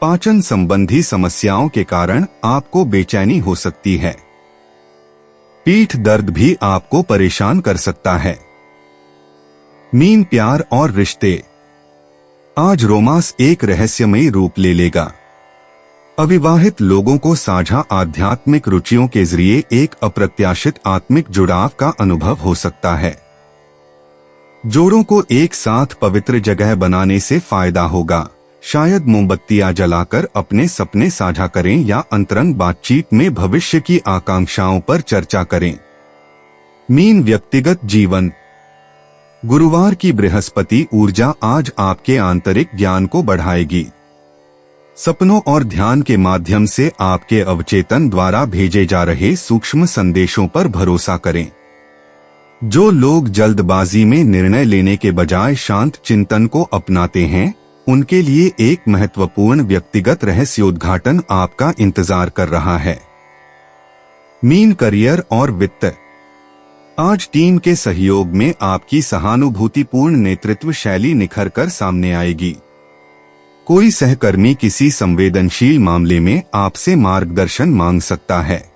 पाचन संबंधी समस्याओं के कारण आपको बेचैनी हो सकती है। पीठ दर्द भी आपको परेशान कर सकता है। मीन प्यार और रिश्ते। आज रोमांस एक रहस्यमयी रूप ले लेगा। अविवाहित लोगों को साझा आध्यात्मिक रुचियों के जरिए एक अप्रत्याशित आत्मिक जुड़ाव का अनुभव हो सकता है। जोड़ों को एक साथ पवित्र जगह बनाने से फायदा होगा। शायद मोमबत्तियां जलाकर अपने सपने साझा करें या अंतरंग बातचीत में भविष्य की आकांक्षाओं पर चर्चा करें। मीन व्यक्तिगत जीवन। गुरुवार की बृहस्पति ऊर्जा आज आपके आंतरिक ज्ञान को बढ़ाएगी। सपनों और ध्यान के माध्यम से आपके अवचेतन द्वारा भेजे जा रहे सूक्ष्म संदेशों पर भरोसा करें। जो लोग जल्दबाजी में निर्णय लेने के बजाय शांत चिंतन को अपनाते हैं, उनके लिए एक महत्वपूर्ण व्यक्तिगत रहस्योद्घाटन आपका इंतजार कर रहा है। मीन करियर और वित्त। आज टीम के सहयोग में आपकी सहानुभूतिपूर्ण नेतृत्व शैली निखर कर सामने आएगी। कोई सहकर्मी किसी संवेदनशील मामले में आपसे मार्गदर्शन मांग सकता है।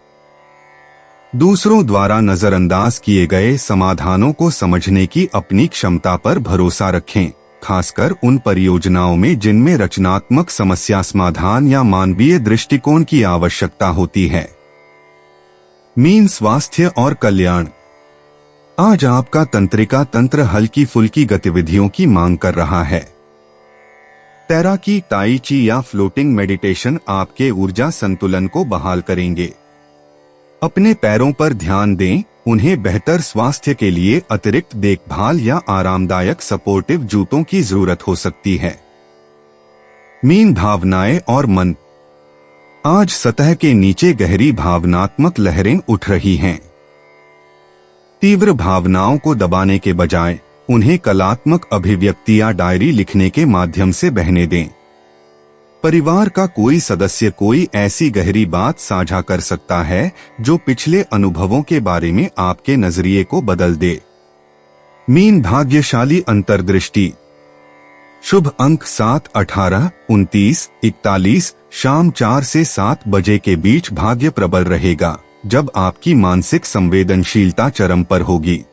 दूसरों द्वारा नजरअंदाज किए गए समाधानों को समझने की अपनी क्षमता पर भरोसा रखें, खासकर उन परियोजनाओं में जिनमें रचनात्मक समस्या समाधान या मानवीय दृष्टिकोण की आवश्यकता होती है। मीन स्वास्थ्य और कल्याण। आज आपका तंत्रिका तंत्र हल्की फुल्की गतिविधियों की मांग कर रहा है। तैराकी, ताई ची या फ्लोटिंग मेडिटेशन आपके ऊर्जा संतुलन को बहाल करेंगे। अपने पैरों पर ध्यान दें, उन्हें बेहतर स्वास्थ्य के लिए अतिरिक्त देखभाल या आरामदायक सपोर्टिव जूतों की जरूरत हो सकती है। मीन भावनाएं और मन। आज सतह के नीचे गहरी भावनात्मक लहरें उठ रही हैं। तीव्र भावनाओं को दबाने के बजाय उन्हें कलात्मक अभिव्यक्ति या डायरी लिखने के माध्यम से बहने दें। परिवार का कोई सदस्य कोई ऐसी गहरी बात साझा कर सकता है जो पिछले अनुभवों के बारे में आपके नजरिए को बदल दे। मीन भाग्यशाली अंतर्दृष्टि। शुभ अंक 7, 18, 29, 41, शाम 4 से 7 बजे के बीच भाग्य प्रबल रहेगा, जब आपकी मानसिक संवेदनशीलता चरम पर होगी।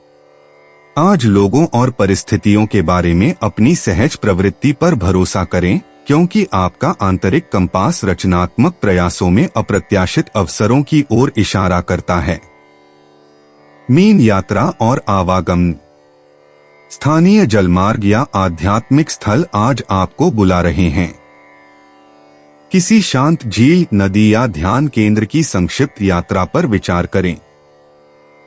आज लोगों और परिस्थितियों के बारे में अपनी सहज प्रवृत्ति पर भरोसा करें, क्योंकि आपका आंतरिक कंपास रचनात्मक प्रयासों में अप्रत्याशित अवसरों की ओर इशारा करता है। मीन यात्रा और आवागमन। स्थानीय जलमार्ग या आध्यात्मिक स्थल आज आपको बुला रहे हैं। किसी शांत झील, नदी या ध्यान केंद्र की संक्षिप्त यात्रा पर विचार करें।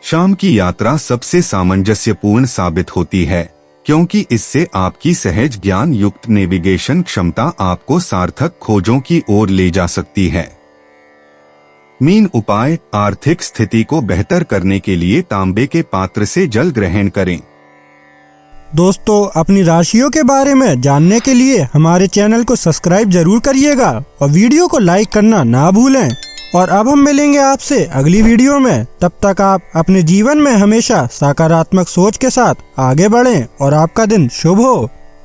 शाम की यात्रा सबसे सामंजस्यपूर्ण साबित होती है, क्योंकि इससे आपकी सहज ज्ञान युक्त नेविगेशन क्षमता आपको सार्थक खोजों की ओर ले जा सकती है। मीन उपाय, आर्थिक स्थिति को बेहतर करने के लिए तांबे के पात्र से जल ग्रहण करें। दोस्तों, अपनी राशियों के बारे में जानने के लिए हमारे चैनल को सब्सक्राइब जरूर करिएगा और वीडियो को लाइक करना ना भूलें। और अब हम मिलेंगे आपसे अगली वीडियो में। तब तक आप अपने जीवन में हमेशा सकारात्मक सोच के साथ आगे बढ़ें और आपका दिन शुभ हो।